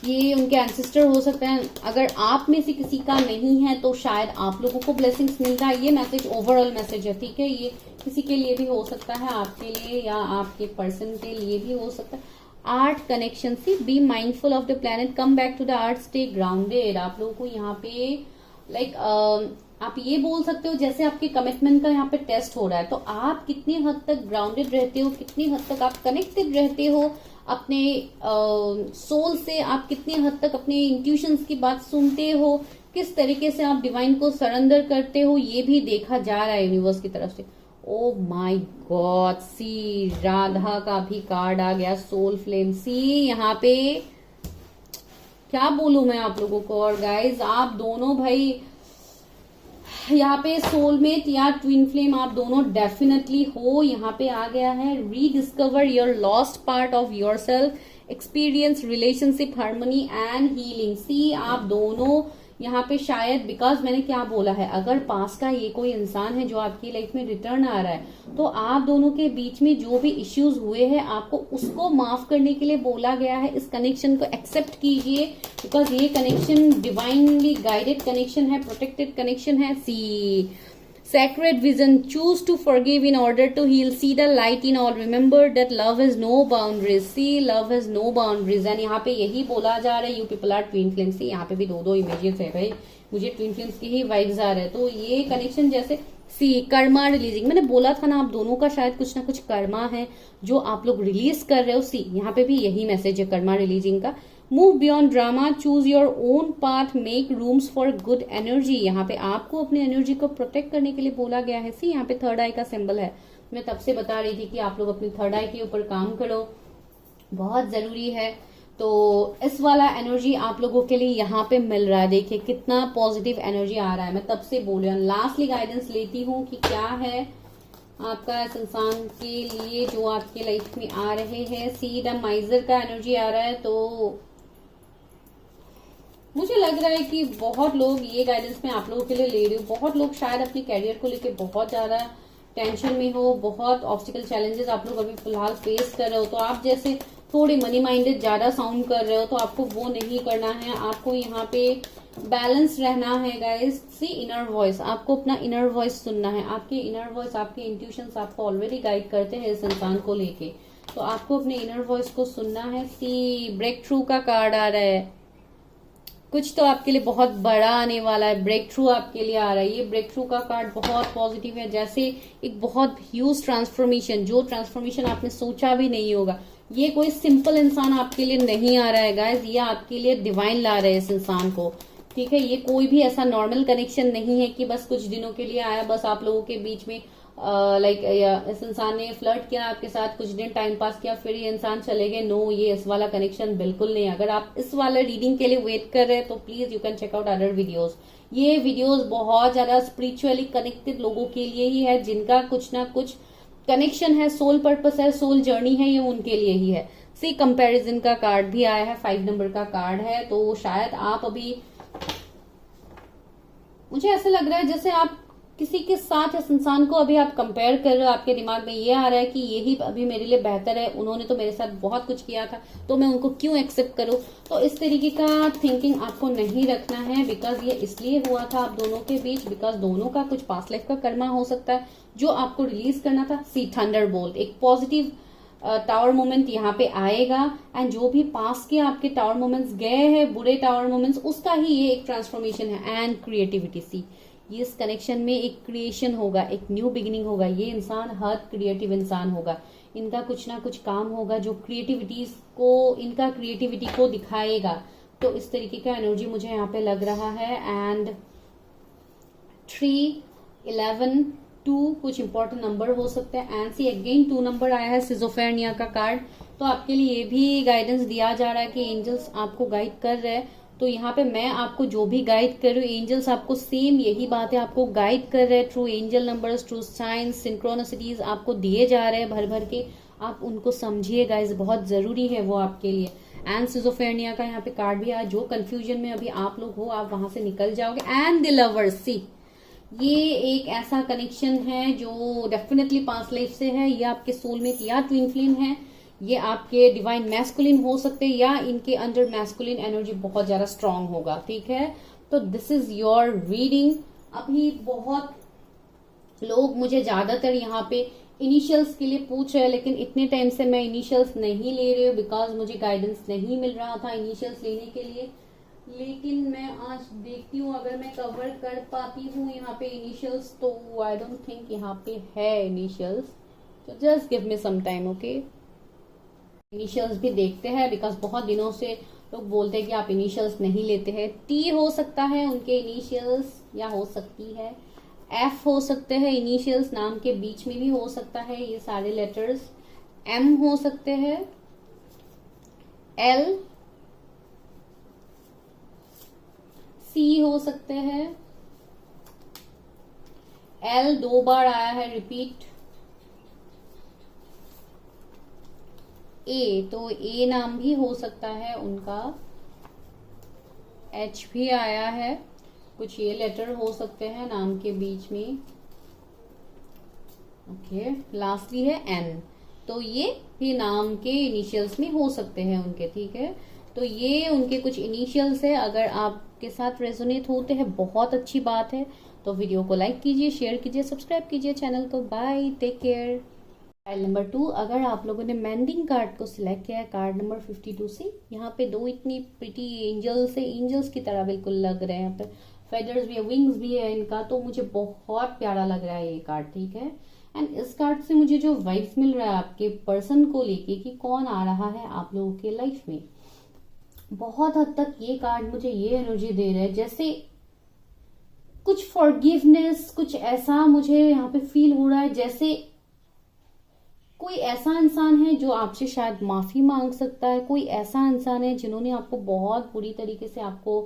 ये उनके एंसेस्टर हो सकते हैं। अगर आप में से किसी का नहीं है तो शायद आप लोगों को ब्लेसिंग्स मिलता है। ये मैसेज ओवरऑल मैसेज है, ठीक है। ये किसी के लिए भी हो सकता है, आपके लिए या आपके पर्सन के लिए भी हो सकता है। Art connection, see be mindful of the planet, come back to the art, stay grounded. आप लोगों को यहाँ पे लाइक आप ये बोल सकते हो जैसे आपके कमिटमेंट का यहाँ पे टेस्ट हो रहा है, तो आप कितनी हद तक ग्राउंडेड रहते हो, कितनी हद तक आप कनेक्टेड रहते हो अपने सोल से, आप कितनी हद तक अपने इंट्यूशंस की बात सुनते हो, किस तरीके से आप डिवाइन को सरेंडर करते हो, ये भी देखा जा रहा है यूनिवर्स की तरफ से। ओ माय गॉड, सी राधा का भी कार्ड आ गया, सोल फ्लेम। सी यहाँ पे क्या बोलूं मैं आप लोगों को। और गाइज आप दोनों भाई यहाँ पे सोलमेट या ट्विन फ्लेम आप दोनों डेफिनेटली हो। यहाँ पे आ गया है rediscover your lost part of yourself, experience relationship harmony and healing. See आप दोनों यहाँ पे शायद, बिकॉज मैंने क्या बोला है, अगर पास का ये कोई इंसान है जो आपकी लाइफ में रिटर्न आ रहा है, तो आप दोनों के बीच में जो भी इश्यूज हुए हैं आपको उसको माफ करने के लिए बोला गया है। इस कनेक्शन को एक्सेप्ट कीजिए, बिकॉज ये कनेक्शन डिवाइनली गाइडेड कनेक्शन है, प्रोटेक्टेड कनेक्शन है। सी sacred vision, choose to forgive in order to heal, see the light in all, remember that love has no boundaries, see love has no boundaries। And यहाँ पे यही बोला जा रहा है, you people are twin flames. यहाँ पे भी दो दो इमेजेस है भाई, मुझे ट्विन फ्लेम्स की ही वाइब्स आ रहे हैं। तो ये कनेक्शन जैसे सी कर्मा रिलीजिंग, मैंने बोला था ना आप दोनों का शायद कुछ ना कुछ कर्मा है जो आप लोग रिलीज कर रहे हो। सी यहाँ पे भी यही मैसेज है कर्मा रिलीजिंग का। Move beyond drama, choose your own path, make rooms for good energy. यहाँ पे आपको अपनी एनर्जी को प्रोटेक्ट करने के लिए बोला गया है। सी यहाँ पे थर्ड आई का सिंबल है, मैं तब से बता रही थी कि आप लोग अपनी थर्ड आई के ऊपर काम करो, बहुत जरूरी है। तो इस वाला एनर्जी आप लोगों के लिए यहाँ पे मिल रहा है, देखिए कितना पॉजिटिव एनर्जी आ रहा है। मैं तब से बोल रही हूँ, लास्टली गाइडेंस लेती हूँ कि क्या है आपका इस इंसान के लिए जो आपके लाइफ में आ रहे हैं। सी द माइजर का एनर्जी आ रहा है, तो मुझे लग रहा है कि बहुत लोग ये गाइडेंस में आप लोगों के लिए ले रही हूँ। बहुत लोग शायद अपने कैरियर को लेके बहुत ज्यादा टेंशन में हो, बहुत ऑब्स्टिकल चैलेंजेस आप लोग अभी फिलहाल फेस कर रहे हो। तो आप जैसे थोड़े मनी माइंडेड ज्यादा साउंड कर रहे हो, तो आपको वो नहीं करना है। आपको यहाँ पे बैलेंस रहना है गाइस। सी इनर वॉइस, आपको अपना इनर वॉइस सुनना है। आपके इनर वॉइस, आपके इंट्यूशंस आपको ऑलरेडी गाइड करते हैं इस इंसान को लेके, तो आपको अपने इनर वॉइस को सुनना है। सी ब्रेक थ्रू का कार्ड आ रहा है, कुछ तो आपके लिए बहुत बड़ा आने वाला है, ब्रेक थ्रू आपके लिए आ रहा है। ये ब्रेक थ्रू का कार्ड बहुत पॉजिटिव है, जैसे एक बहुत ह्यूज ट्रांसफॉर्मेशन, जो ट्रांसफॉर्मेशन आपने सोचा भी नहीं होगा। ये कोई सिंपल इंसान आपके लिए नहीं आ रहा है गाइस, ये आपके लिए डिवाइन ला रहे हैं इस इंसान को, ठीक है। ये कोई भी ऐसा नॉर्मल कनेक्शन नहीं है कि बस कुछ दिनों के लिए आया, बस आप लोगों के बीच में लाइक इस इंसान ने फ्लर्ट किया आपके साथ, कुछ दिन टाइम पास किया, फिर ये इंसान चले गए। नो, ये इस वाला कनेक्शन बिल्कुल नहीं। अगर आप इस वाला रीडिंग के लिए वेट कर रहे हैं तो please you can check out other videos. ये वीडियोस बहुत ज्यादा स्पिरिचुअली कनेक्टेड लोगों के लिए ही है, जिनका कुछ ना कुछ कनेक्शन है, सोल पर्पस है, सोल जर्नी है, ये उनके लिए ही है। सी कंपैरिजन का कार्ड भी आया है, 5 नंबर का कार्ड है। तो शायद आप अभी, मुझे ऐसा लग रहा है जैसे आप किसी के साथ इस इंसान को अभी आप कंपेयर कर रहे हो। आपके दिमाग में ये आ रहा है कि यही अभी मेरे लिए बेहतर है, उन्होंने तो मेरे साथ बहुत कुछ किया था, तो मैं उनको क्यों एक्सेप्ट करूं। तो इस तरीके का थिंकिंग आपको नहीं रखना है, बिकॉज ये इसलिए हुआ था आप दोनों के बीच, बिकॉज दोनों का कुछ पास्ट लाइफ का कर्मा हो सकता है जो आपको रिलीज करना था। सी थंडरबोल्ट, एक पॉजिटिव टावर मोमेंट यहाँ पे आएगा, एंड जो भी पास के आपके टावर मोमेंट्स गए हैं, बुरे टावर मोमेंट्स, उसका ही ये एक ट्रांसफॉर्मेशन है। एंड क्रिएटिविटी, सी ये इस कनेक्शन में एक क्रिएशन होगा, एक न्यू बिगिनिंग होगा। ये इंसान हर क्रिएटिव इंसान होगा, इनका कुछ ना कुछ काम होगा जो क्रिएटिविटीज को, इनका क्रिएटिविटी को दिखाएगा। तो इस तरीके का एनर्जी मुझे यहाँ पे लग रहा है। एंड 3, 11, 2 कुछ इंपॉर्टेंट नंबर हो सकते हैं। एंड सी अगेन 2 नंबर आया है सिजोफ्रेनिया का कार्ड। तो आपके लिए ये भी गाइडेंस दिया जा रहा है कि एंजल्स आपको गाइड कर रहे हैं। तो यहाँ पे मैं आपको जो भी गाइड कर रही हूँ, एंजल्स आपको सेम यही बात है आपको गाइड कर रहे हैं through angel numbers, through signs, synchronicities आपको दिए जा रहे हैं भर भर के। आप उनको समझिए गाइस, बहुत जरूरी है वो आपके लिए। एंड सिजोफ्रेनिया का यहाँ पे कार्ड भी आया। जो कंफ्यूजन में अभी आप लोग हो, आप वहां से निकल जाओगे। एंड द लवर्स, सी ये एक ऐसा कनेक्शन है जो डेफिनेटली पास्ट लाइफ से है। ये आपके सोलमेट या ट्विन फ्लेम है। ये आपके डिवाइन मैस्कुलिन हो सकते हैं या इनके अंडर मैस्कुलिन एनर्जी बहुत ज्यादा स्ट्रांग होगा। ठीक है, तो दिस इज योर रीडिंग। अभी बहुत लोग मुझे ज्यादातर यहाँ पे इनिशियल्स के लिए पूछ रहे हैं, लेकिन इतने टाइम से मैं इनिशियल्स नहीं ले रही हूँ बिकॉज मुझे गाइडेंस नहीं मिल रहा था इनिशियल्स लेने के लिए। लेकिन मैं आज देखती हूँ अगर मैं कवर कर पाती हूँ यहाँ पे इनिशियल्स, तो आई डोंट थिंक यहाँ पे है इनिशियल्स। तो just give me some time, okay. Initials भी देखते हैं बिकॉज बहुत दिनों से लोग बोलते हैं कि आप इनिशियल्स नहीं लेते हैं। टी हो सकता है उनके इनिशियल्स, या हो सकती है एफ हो सकते हैं इनिशियल्स, नाम के बीच में भी हो सकता है ये सारे लेटर्स। एम हो सकते हैं, एल, सी हो सकते हैं। एल 2 बार आया है रिपीट। ए, तो ए नाम भी हो सकता है उनका। एच भी आया है, कुछ ये लेटर हो सकते हैं नाम के बीच में। ओके, लास्टली है एन, तो ये भी नाम के इनिशियल्स में हो सकते हैं उनके। ठीक है, तो ये उनके कुछ इनिशियल्स है। अगर आपके साथ रेजोनेट होते हैं बहुत अच्छी बात है। तो वीडियो को लाइक कीजिए, शेयर कीजिए, सब्सक्राइब कीजिए चैनल को। Bye, take care. File number 2, अगर आप लोगों ने मैंडिंग कार्ड को सिलेक्ट किया है, कार्ड नंबर 52 से, यहाँ पे 2 इतनी प्रिटी एंजल्स है, एंजल्स की तरह बिल्कुल लग रहे हैं। यहाँ पे फेदर्स भी है, विंग्स भी है इनका, तो मुझे बहुत प्यारा लग रहा है ये कार्ड। ठीक है, एंड इस कार्ड से मुझे जो वाइब्स मिल रहा है आपके पर्सन को लेके कि कौन आ रहा है आप लोगों के लाइफ में, बहुत हद तक ये कार्ड मुझे ये एनर्जी दे रहा है जैसे कुछ फॉरगिवनेस, कुछ ऐसा मुझे यहाँ पे फील हो रहा है जैसे कोई ऐसा इंसान है जो आपसे शायद माफी मांग सकता है। कोई ऐसा इंसान है जिन्होंने आपको बहुत बुरी तरीके से आपको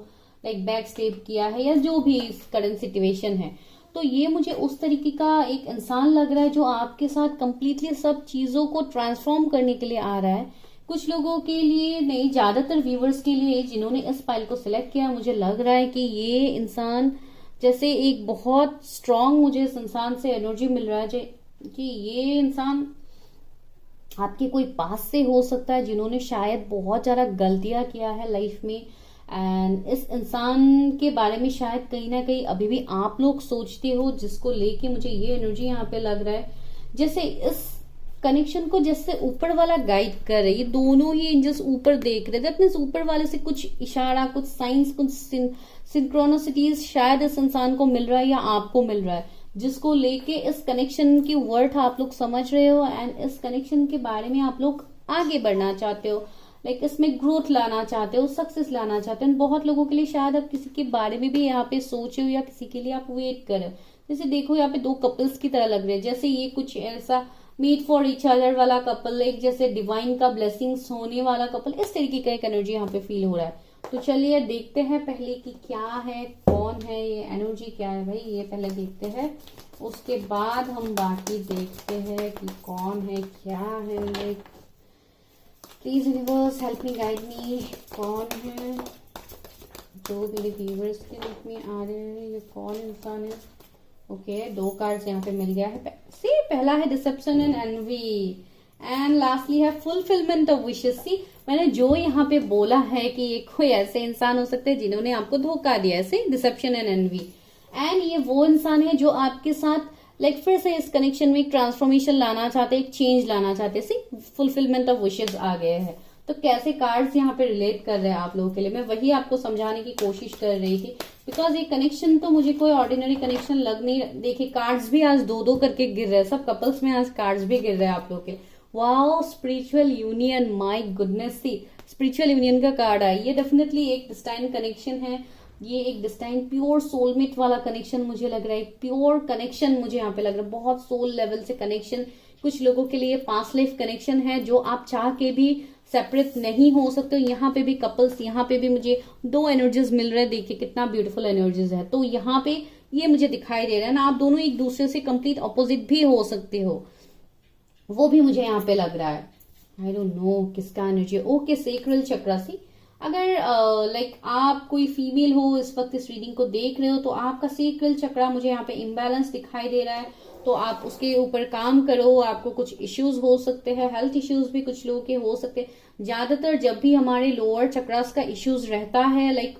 लाइक बैक स्टेप किया है, या जो भी करंट सिचुएशन है। तो ये मुझे उस तरीके का एक इंसान लग रहा है जो आपके साथ कंप्लीटली सब चीजों को ट्रांसफॉर्म करने के लिए आ रहा है। कुछ लोगों के लिए नहीं, ज्यादातर व्यूवर्स के लिए जिन्होंने इस फाइल को सिलेक्ट किया, मुझे लग रहा है कि ये इंसान जैसे एक बहुत स्ट्रांग, मुझे इस इंसान से एनर्जी मिल रहा है कि ये इंसान आपके कोई पास से हो सकता है जिन्होंने शायद बहुत ज्यादा गलतियां किया है लाइफ में। एंड इस इंसान के बारे में शायद कहीं ना कहीं अभी भी आप लोग सोचते हो, जिसको लेके मुझे ये एनर्जी यहाँ पे लग रहा है जैसे इस कनेक्शन को जैसे ऊपर वाला गाइड कर रही है। दोनों ही एंजल्स ऊपर देख रहे थे, अपने ऊपर वाले से कुछ इशारा, कुछ साइंस, कुछ सिंक्रोनिसिटीज शायद इस इंसान को मिल रहा है या आपको मिल रहा है, जिसको लेके इस कनेक्शन की वर्थ आप लोग समझ रहे हो। एंड इस कनेक्शन के बारे में आप लोग आगे बढ़ना चाहते हो, लाइक इसमें ग्रोथ लाना चाहते हो, सक्सेस लाना चाहते हो। बहुत लोगों के लिए शायद आप किसी के बारे में भी यहाँ पे सोचे हो या किसी के लिए आप वेट कर रहे हो। जैसे देखो यहाँ पे 2 कपल्स की तरह लग रहे हैं, जैसे ये कुछ ऐसा मीट फॉर ईच अदर वाला कपल, एक जैसे डिवाइन का ब्लेसिंग्स होने वाला कपल, इस तरीके का एक एनर्जी यहाँ पे फील हो रहा है। तो चलिए देखते हैं पहले कि क्या है, कौन है, ये एनर्जी क्या है भाई, ये पहले देखते हैं। उसके बाद हम बाकी देखते हैं कि कौन है, क्या है। Like please universe help me, guide me, कौन है जो मेरे व्यूवर्स के रूप में आ रहे हैं, ये कौन इंसान है। ओके, 2 कार्ड्स यहाँ पे मिल गया है। सी पहला है deception and envy, and lastly है फुलफिलमेंट ऑफ विशेस। सी मैंने जो यहाँ पे बोला है कि ये कोई ऐसे इंसान हो सकते हैं जिन्होंने आपको धोखा दिया, ऐसे डिसेप्शन एंड एनवी। एंड ये वो इंसान है जो आपके साथ लाइक फिर से इस कनेक्शन में एक ट्रांसफॉर्मेशन लाना चाहते, एक चेंज लाना चाहते। सी फुलफिलमेंट ऑफ विशेस आ गए हैं। तो कैसे कार्ड्स यहाँ पे रिलेट कर रहे हैं आप लोगों के लिए, मैं वही आपको समझाने की कोशिश कर रही थी। बिकॉज ये कनेक्शन तो मुझे कोई ऑर्डिनरी कनेक्शन लग नहीं। देखिए कार्ड्स भी आज 2-2 करके गिर रहे हैं, सब कपल्स में आज कार्ड्स भी गिर रहे हैं आप लोग के। Wow, spiritual union, my goodness. See spiritual union का कार्ड है, ये डेफिनेटली एक डिस्टाइन कनेक्शन है। ये एक डिस्टाइन प्योर सोलमेट वाला कनेक्शन मुझे लग रहा है, प्योर कनेक्शन मुझे यहाँ पे लग रहा है, बहुत सोल लेवल से कनेक्शन। कुछ लोगों के लिए पास्ट लाइफ कनेक्शन है जो आप चाह के भी सेपरेट नहीं हो सकते। यहाँ पे भी कपल्स, यहाँ पे भी मुझे दो एनर्जीज मिल रहे हैं, देखिए कितना ब्यूटीफुल एनर्जीज है। तो यहाँ पे ये मुझे दिखाई दे रहा है ना, आप दोनों एक दूसरे से कंप्लीट ऑपोजिट भी हो सकते हो, वो भी मुझे यहाँ पे लग रहा है। आई डोंट नो किसका एनर्जी। ओके, सेक्रल चक्रा सी, अगर लाइक आप कोई फीमेल हो इस वक्त इस रीडिंग को देख रहे हो तो आपका सेक्रल चक्रा मुझे यहाँ पे इम्बैलेंस दिखाई दे रहा है, तो आप उसके ऊपर काम करो। आपको कुछ इश्यूज हो सकते हैं, हेल्थ इश्यूज भी कुछ लोगों के हो सकते हैं। ज्यादातर जब भी हमारे लोअर चक्रास का इश्यूज रहता है, लाइक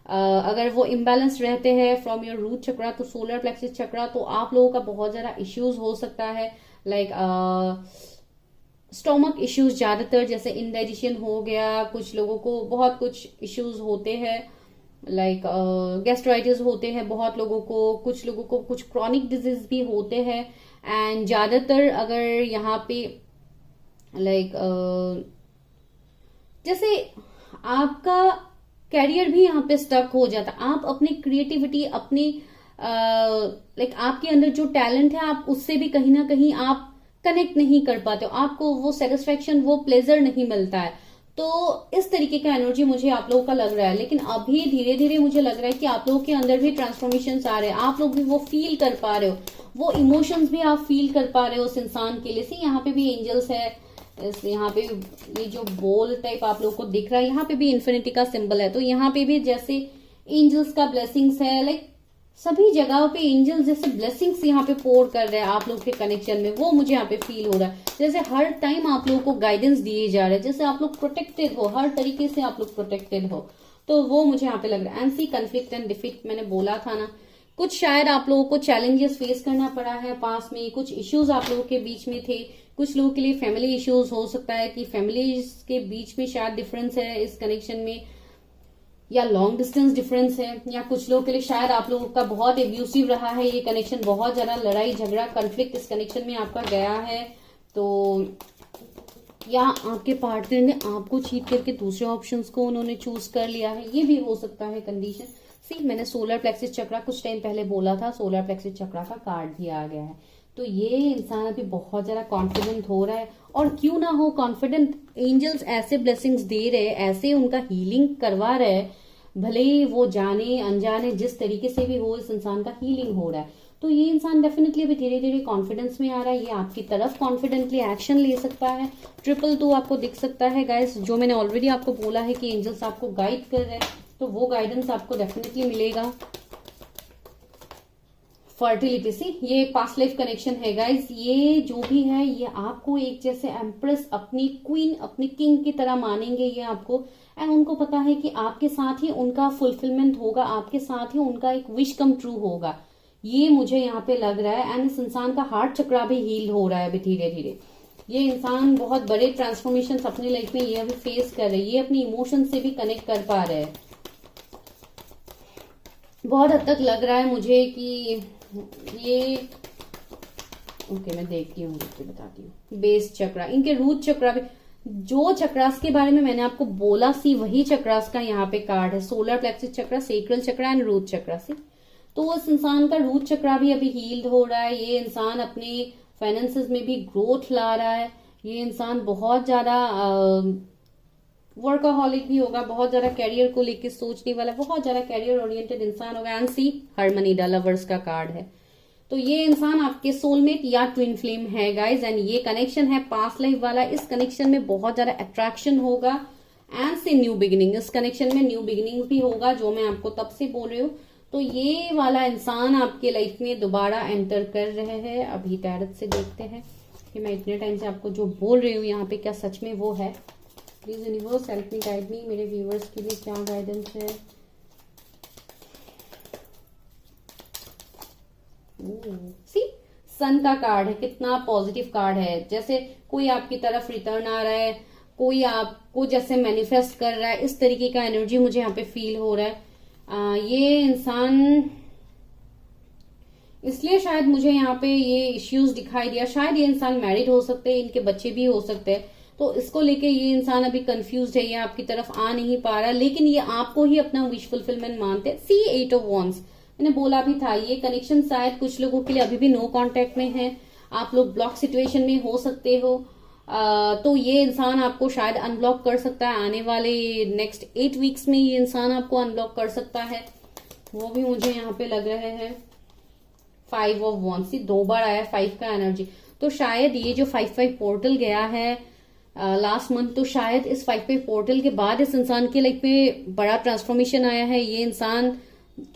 अगर वो इम्बैलेंस रहते हैं from your root chakra to solar plexus chakra, तो आप लोगों का बहुत ज्यादा इश्यूज हो सकता है। लाइक स्टोमक इश्यूज ज्यादातर, जैसे इंडाइजेशन हो गया, कुछ लोगों को बहुत कुछ इश्यूज होते हैं, लाइक गैस्ट्राइटिस होते हैं बहुत लोगों को, कुछ लोगों को कुछ क्रॉनिक डिजीज भी होते हैं। एंड ज्यादातर अगर यहाँ पे लाइक जैसे आपका कैरियर भी यहाँ पे स्टक हो जाता, आप अपनी क्रिएटिविटी, अपनी लाइक आपके अंदर जो टैलेंट है आप उससे भी कहीं ना कहीं आप कनेक्ट नहीं कर पाते हो, आपको वो सेटिस्फेक्शन, वो प्लेजर नहीं मिलता है। तो इस तरीके का एनर्जी मुझे आप लोगों का लग रहा है। लेकिन अभी धीरे धीरे मुझे लग रहा है कि आप लोगों के अंदर भी ट्रांसफॉर्मेशन आ रहे हैं, आप लोग भी वो फील कर पा रहे हो, वो इमोशंस भी आप फील कर पा रहे हो उस इंसान के लिए। सी यहाँ पे भी एंजल्स है, यहाँ पे ये जो बॉल टाइप आप लोगों को दिख रहा है, यहाँ पे भी इन्फिनिटी का सिंबल है, तो यहाँ पे भी जैसे एंजल्स का ब्लेसिंग्स है, लाइक सभी जगहों पे एंजल्स जैसे ब्लेसिंग्स यहाँ पे पोर कर रहे हैं आप लोग के कनेक्शन में, वो मुझे यहाँ पे फील हो रहा है। जैसे हर टाइम आप लोगों को गाइडेंस दिए जा रहे हैं, जैसे आप लोग प्रोटेक्टेड हो, हर तरीके से आप लोग प्रोटेक्टेड हो, तो वो मुझे यहाँ पे लग रहा है। And see conflict and defeat, मैंने बोला था ना, कुछ शायद आप लोगों को चैलेंजेस फेस करना पड़ा है पास में, कुछ इश्यूज आप लोगों के बीच में थे, कुछ लोगों के लिए फैमिली इश्यूज हो सकता है कि फैमिली के बीच में शायद डिफरेंस है इस कनेक्शन में, या लॉन्ग डिस्टेंस डिफरेंस है, या कुछ लोगों के लिए शायद आप लोगों का बहुत एब्यूसिव रहा है ये कनेक्शन, बहुत ज्यादा लड़ाई झगड़ा कन्फ्लिक्ट इस कनेक्शन में आपका गया है। तो या आपके पार्टनर ने आपको चीट करके दूसरे ऑप्शंस को उन्होंने चूज कर लिया है, ये भी हो सकता है कंडीशन। सी मैंने सोलर प्लेक्सिस चक्रा कुछ टाइम पहले बोला था, सोलर प्लेक्सिस चक्रा का कार्ड भी आ गया है। तो ये इंसान अभी बहुत ज्यादा कॉन्फिडेंट हो रहा है, और क्यों ना हो कॉन्फिडेंट, एंजल्स ऐसे ब्लेसिंग्स दे रहे, ऐसे उनका हीलिंग करवा रहे, भले ही वो जाने अनजाने जिस तरीके से भी हो, इस इंसान का हीलिंग हो रहा है। तो ये इंसान डेफिनेटली अभी धीरे धीरे कॉन्फिडेंस में आ रहा है, ये आपकी तरफ कॉन्फिडेंटली एक्शन ले सकता है। 222 आपको दिख सकता है गाइस, जो मैंने ऑलरेडी आपको बोला है कि एंजल्स आपको गाइड कर रहे हैं, तो वो गाइडेंस आपको डेफिनेटली मिलेगा। फर्टिलिटी, सी ये एक पास्ट लाइफ कनेक्शन है गाइस, ये जो भी है ये आपको एक जैसे एम्प्रेस, अपनी क्वीन, अपनी किंग की तरह मानेंगे ये आपको, एंड उनको पता है कि आपके साथ ही उनका फुलफिलमेंट होगा, आपके साथ ही उनका एक विश कम ट्रू होगा, ये मुझे यहाँ पे लग रहा है। एंड इस इंसान का हार्ट चक्रा भी हील हो रहा है अभी धीरे धीरे। ये इंसान बहुत बड़े ट्रांसफॉर्मेशन अपनी लाइफ में ये अभी फेस कर रहे हैं, ये अपनी इमोशन से भी कनेक्ट कर पा रहे हैं। बहुत हद तक लग रहा है मुझे कि ये ओके मैं देखती हूँ, बताती हूँ। बेस चक्रा, इनके रूट चक्रा भी, जो चक्रास के बारे में मैंने आपको बोला सी वही चक्रास का यहाँ पे कार्ड है, solar plexus chakra, sacral chakra and root chakra से। तो उस इंसान का रूट चक्रा भी अभी हील्ड हो रहा है, ये इंसान अपने फाइनेंसेस में भी ग्रोथ ला रहा है, ये इंसान बहुत ज्यादा वर्कaholic भी होगा, बहुत ज्यादा कैरियर को लेकर सोचने वाला, बहुत ज्यादा कैरियर ओरिएंटेड इंसान होगा। एंड सी हार्मनीडा लवर्स का कार्ड है, तो ये इंसान आपके सोलमेट या ट्विन फ्लेम है गाइज, एंड ये कनेक्शन है पास्ट लाइफ वाला। इस कनेक्शन में बहुत ज्यादा अट्रैक्शन होगा एंड से न्यू बिगिनिंग, इस कनेक्शन में न्यू बिगिनिंग भी होगा, जो मैं आपको तब से बोल रही हूँ। तो ये वाला इंसान आपके लाइफ में दोबारा एंटर कर रहे हैं। अभी टैरट से देखते हैं कि मैं इतने टाइम से आपको जो बोल रही हूँ यहाँ पे क्या सच में वो है। Please universe help me, guide me, मेरे व्यूअर्स के लिए क्या गाइडेंस है। सी सन का कार्ड है, कितना पॉजिटिव कार्ड है, जैसे कोई आपकी तरफ रिटर्न आ रहा है, कोई आपको जैसे मैनिफेस्ट कर रहा है, इस तरीके का एनर्जी मुझे यहाँ पे फील हो रहा है। ये इंसान, इसलिए शायद मुझे यहाँ पे ये इश्यूज दिखाई दिया, शायद ये इंसान मैरिड हो सकते हैं, इनके बच्चे भी हो सकते हैं। तो इसको लेके ये इंसान अभी कंफ्यूज्ड है, ये आपकी तरफ आ नहीं पा रहा, लेकिन ये आपको ही अपना विश फुलफिलमेंट मानते हैं। सी 8 ऑफ वॉन्ड्स, मैंने बोला भी था ये कनेक्शन शायद कुछ लोगों के लिए अभी भी नो कांटेक्ट में है, आप लोग ब्लॉक सिचुएशन में हो सकते हो। तो ये इंसान आपको शायद अनब्लॉक कर सकता है आने वाले नेक्स्ट 8 वीक्स में, ये इंसान आपको अनब्लॉक कर सकता है, वो भी मुझे यहाँ पे लग रहे हैं। 5 ऑफ वॉन्ड्स, 2 बार आया 5 का एनर्जी, तो शायद ये जो 5-5 पोर्टल गया है लास्ट मंथ, तो शायद इस 5-5 पोर्टल के बाद इस इंसान के लाइफ में बड़ा ट्रांसफॉर्मेशन आया है। ये इंसान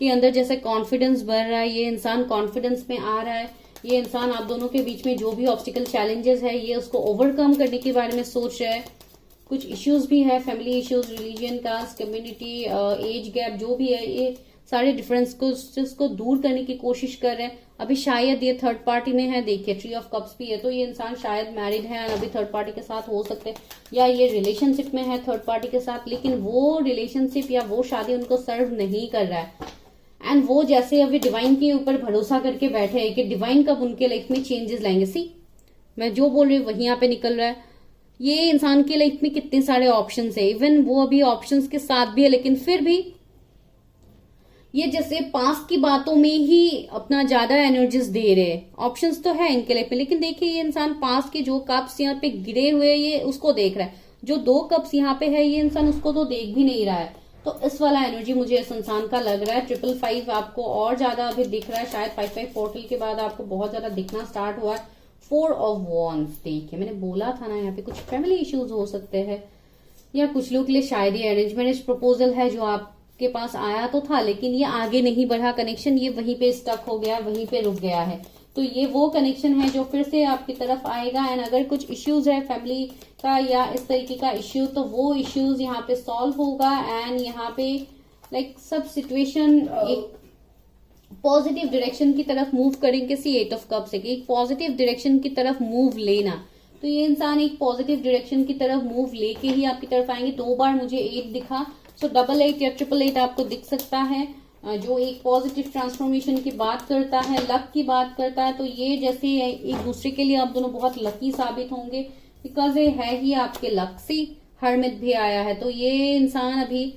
के अंदर जैसे कॉन्फिडेंस बढ़ रहा है, ये इंसान कॉन्फिडेंस में आ रहा है, ये इंसान आप दोनों के बीच में जो भी ऑब्स्टिकल चैलेंजेस है ये उसको ओवरकम करने के बारे में सोच रहा है। कुछ इश्यूज भी है, family issues, religion, caste, community, age gap, जो भी है, ये सारे डिफरेंस को दूर करने की कोशिश कर रहे हैं। अभी शायद ये थर्ड पार्टी में है, देखिए 3 ऑफ कप्स भी है, तो ये इंसान शायद मैरिड है, अभी थर्ड पार्टी के साथ हो सकते हैं, या ये रिलेशनशिप में है थर्ड पार्टी के साथ, लेकिन वो रिलेशनशिप या वो शादी उनको सर्व नहीं कर रहा है। एंड वो जैसे अभी डिवाइन के ऊपर भरोसा करके बैठे हैं कि डिवाइन कब उनके लाइफ में चेंजेस लाएंगे। सी मैं जो बोल रही हूँ वही यहाँ पे निकल रहा है। ये इंसान के लाइफ में कितने सारे ऑप्शंस है, इवन वो अभी ऑप्शंस के साथ भी है, लेकिन फिर भी ये जैसे पास्ट की बातों में ही अपना ज्यादा एनर्जीज दे रहे हैं। ऑप्शंस तो है इनके लाइफ में, लेकिन देखिए ये इंसान पास्ट के जो कप्स यहाँ पे गिरे हुए ये उसको देख रहा है, जो 2 कप्स यहाँ पे है ये इंसान उसको तो देख भी नहीं रहा है। तो इस वाला एनर्जी मुझे इस इंसान का लग रहा है। 555 आपको और ज्यादा अभी दिख रहा है, शायद 5-5 पोर्टल के बाद आपको बहुत ज्यादा दिखना स्टार्ट हुआ है। 4 ऑफ वॉन्ड्स, देखिए मैंने बोला था ना यहाँ पे कुछ फैमिली इश्यूज हो सकते हैं, या कुछ लोग के लिए शायद ये अरेंज मैरिज प्रपोजल है जो आपके पास आया तो था, लेकिन ये आगे नहीं बढ़ा कनेक्शन, ये वहीं पे स्टक हो गया, वहीं पे रुक गया है। तो ये वो कनेक्शन है जो फिर से आपकी तरफ आएगा। एंड अगर कुछ इश्यूज है फैमिली का या इस तरीके का इश्यू, तो वो इश्यूज यहाँ पे सॉल्व होगा। एंड यहाँ पे लाइक सब सिचुएशन एक पॉजिटिव डायरेक्शन की तरफ मूव करेंगे। सी 8 ऑफ कप्स है कि एक पॉजिटिव डायरेक्शन की तरफ मूव लेना, तो ये इंसान एक पॉजिटिव डायरेक्शन की तरफ मूव लेके ही आपकी तरफ आएंगे। 2 बार मुझे 8 दिखा, सो 88 या 888 आपको दिख सकता है, जो एक पॉजिटिव ट्रांसफॉर्मेशन की बात करता है, लक की बात करता है। तो ये जैसे एक दूसरे के लिए आप दोनों बहुत लकी साबित होंगे, बिकॉज ये है ही आपके लक। सी हरमिट भी आया है, तो ये इंसान अभी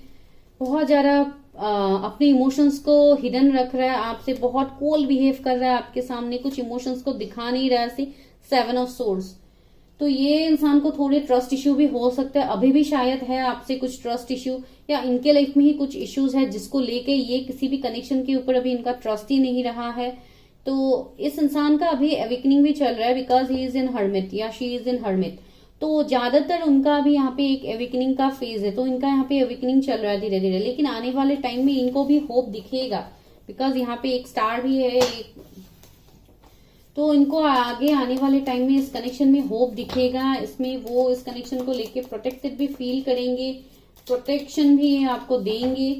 बहुत ज्यादा अपने इमोशंस को हिडन रख रहा है, आपसे बहुत कोल्ड बिहेव कर रहा है, आपके सामने कुछ इमोशंस को दिखा नहीं रहा है। सी 7 ऑफ सोर्ड्स, तो ये इंसान को थोड़े ट्रस्ट इश्यू भी हो सकता है, अभी भी शायद है आपसे कुछ ट्रस्ट इश्यू, या इनके लाइफ में ही कुछ इश्यूज है जिसको लेके ये किसी भी कनेक्शन के ऊपर अभी इनका ट्रस्ट ही नहीं रहा है। तो इस इंसान का अभी अवेकनिंग भी चल रहा है, because he is in hermit या शी इज इन हर्मिट, तो ज्यादातर उनका अभी यहाँ पे एक अवेकनिंग का फेज है, तो इनका यहाँ पे अवेकनिंग चल रहा है धीरे धीरे, लेकिन आने वाले टाइम में इनको भी होप दिखेगा, बिकॉज यहाँ पे एक स्टार भी है, तो इनको आगे आने वाले टाइम में इस कनेक्शन में होप दिखेगा। इसमें वो इस कनेक्शन को लेके प्रोटेक्टेड भी फील करेंगे, प्रोटेक्शन भी आपको देंगे,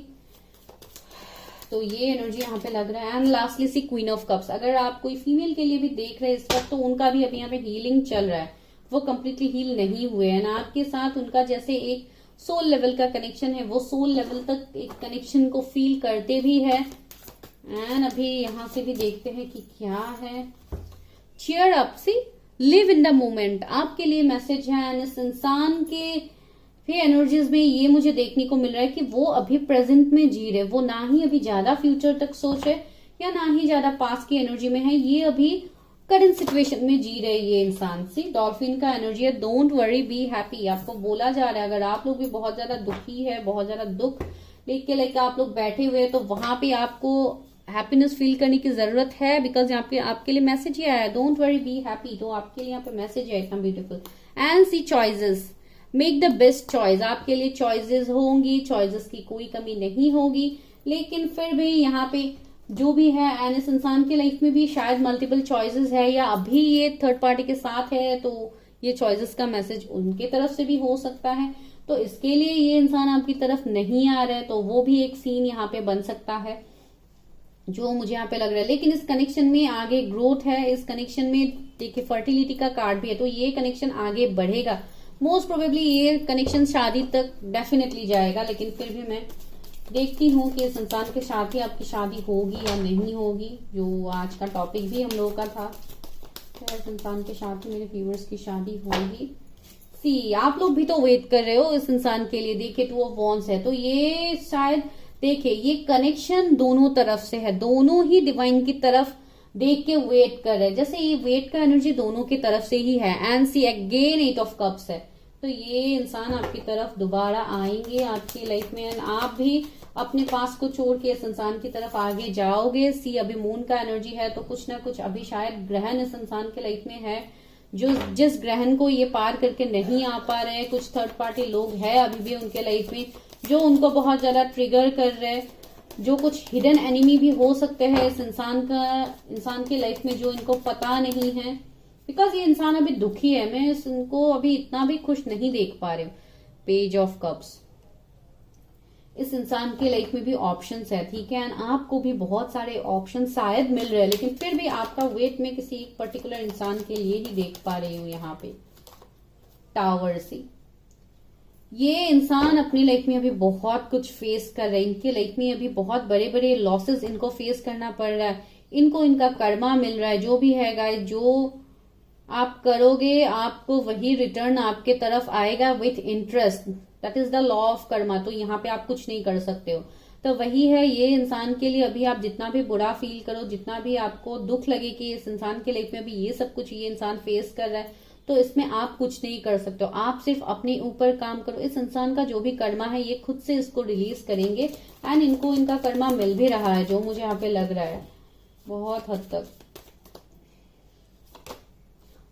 तो ये एनर्जी यहाँ पे लग रहा है। And lastly see queen of cups, अगर आप कोई फीमेल के लिए भी देख रहे हैं इस वक्त, तो उनका भी अभी यहाँ पे हीलिंग चल रहा है, वो कम्प्लीटली हील नहीं हुए हैं। आपके साथ उनका जैसे एक सोल लेवल का कनेक्शन है, वो सोल लेवल तक एक कनेक्शन को फील करते भी है। एंड अभी यहाँ से भी देखते हैं कि क्या है। Cheer up, see live in the moment, आपके लिए मैसेज है। एंड इस इंसान के फिर एनर्जीज में ये मुझे देखने को मिल रहा है कि वो अभी प्रेजेंट में जी रहे, वो ना ही अभी ज्यादा फ्यूचर तक सोच रहे या ना ही ज्यादा पास्ट की एनर्जी में है, ये अभी करंट सिचुएशन में जी रहे ये इंसान। सी डॉल्फिन का एनर्जी है, डोंट वरी बी हैप्पी, आपको बोला जा रहा है अगर आप लोग भी बहुत ज्यादा दुखी है, बहुत ज्यादा दुख लेके आप लोग बैठे हुए हैं, तो वहां पे आपको हैप्पीनेस फील करने की जरूरत है, बिकॉज यहाँ पे आपके लिए मैसेज ही आया है, डोंट वरी बी हैप्पी, तो आपके लिए यहाँ पे मैसेज है इतना beautiful. And see choices, make the best choice, आपके लिए चॉइसेस होंगी, चॉइसेस की कोई कमी नहीं होगी, लेकिन फिर भी यहाँ पे जो भी है, एंड इस इंसान के लाइफ में भी शायद मल्टीपल चॉइसेस है, या अभी ये थर्ड पार्टी के साथ है, तो ये चॉइसेस का मैसेज उनके तरफ से भी हो सकता है, तो इसके लिए ये इंसान आपकी तरफ नहीं आ रहा है, तो वो भी एक सीन यहाँ पे बन सकता है जो मुझे यहाँ पे लग रहा है। लेकिन इस कनेक्शन में आगे ग्रोथ है, इस कनेक्शन में देखिए फर्टिलिटी का कार्ड भी है, तो ये कनेक्शन आगे बढ़ेगा, मोस्ट प्रोबेबली ये कनेक्शन शादी तक डेफिनेटली जाएगा, लेकिन फिर भी मैं देखती हूँ कि इस इंसान के साथ ही आपकी शादी होगी या नहीं होगी, जो आज का टॉपिक भी हम लोगों का था, क्या इस इंसान के साथ ही मेरे व्यूअर्स की शादी होगी। सी आप लोग भी तो वेट कर रहे हो इस इंसान के लिए। देखिए टू ऑफ वॉन्ड्स है, तो ये शायद देखिए ये कनेक्शन दोनों तरफ से है, दोनों ही डिवाइन की तरफ देख के वेट कर रहे हैं। जैसे ये वेट का एनर्जी दोनों की तरफ से ही है। And see again 8 of cups है, तो ये इंसान आपकी तरफ दोबारा आएंगे आपकी लाइफ में, एंड आप भी अपने पास को छोड़ के इस इंसान की तरफ आगे जाओगे। सी अभी मून का एनर्जी है, तो कुछ ना कुछ अभी शायद ग्रहण इस इंसान के लाइफ में है, जो जिस ग्रहण को ये पार करके नहीं आ पा रहे हैं। कुछ थर्ड पार्टी लोग हैं अभी भी उनके लाइफ में जो उनको बहुत ज्यादा ट्रिगर कर रहे हैं, जो कुछ हिडन एनिमी भी हो सकते हैं इस इंसान की लाइफ में जो इनको पता नहीं है। बिकॉज ये इंसान अभी दुखी है, मैं इनको अभी इतना भी खुश नहीं देख पा रही हूँ। पेज ऑफ कप्स, इस इंसान की लाइफ में भी ऑप्शंस है, ठीक है, एंड आपको भी बहुत सारे ऑप्शन शायद मिल रहे हैं, लेकिन फिर भी आपका वेट में किसी एक पर्टिकुलर इंसान के लिए ही देख पा रही हूँ यहाँ पे। टावर से ये इंसान अपनी लाइफ में अभी बहुत कुछ फेस कर रहे हैं, इनके लाइफ में अभी बहुत बड़े बड़े लॉसेस इनको फेस करना पड़ रहा है, इनको इनका कर्मा मिल रहा है। जो भी है गाइस, जो आप करोगे आपको वही रिटर्न आपके तरफ आएगा with interest. That is the law of Karma. तो यहाँ पे आप कुछ नहीं कर सकते हो। तो वही है ये इंसान के लिए। अभी आप जितना भी बुरा फील करो, जितना भी आपको दुख लगे कि इस इंसान के लाइफ में अभी ये सब कुछ ये इंसान फेस कर रहा है, तो इसमें आप कुछ नहीं कर सकते हो। आप सिर्फ अपने ऊपर काम करो। इस इंसान का जो भी कर्मा है ये खुद से इसको रिलीज करेंगे, एंड इनको इनका कर्मा मिल भी रहा है, जो मुझे यहाँ पे लग रहा है बहुत हद तक।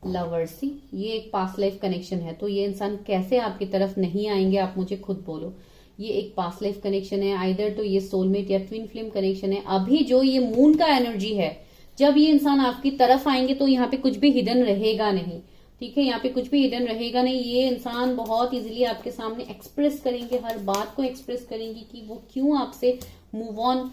लवर्स, सी ये एक पास्ट लाइफ कनेक्शन है, तो ये इंसान कैसे आपकी तरफ नहीं आएंगे आप मुझे खुद बोलो। ये एक पास्ट लाइफ कनेक्शन है, आइदर तो ये सोलमेट या ट्विन फ्लेम कनेक्शन है। अभी जो ये मून का एनर्जी है, जब ये इंसान आपकी तरफ आएंगे तो यहाँ पे कुछ भी हिडन रहेगा नहीं, ठीक है, यहाँ पे कुछ भी हिडन रहेगा नहीं। ये इंसान बहुत इजीली आपके सामने एक्सप्रेस करेंगे, हर बात को एक्सप्रेस करेंगे कि वो क्यों आपसे मूव ऑन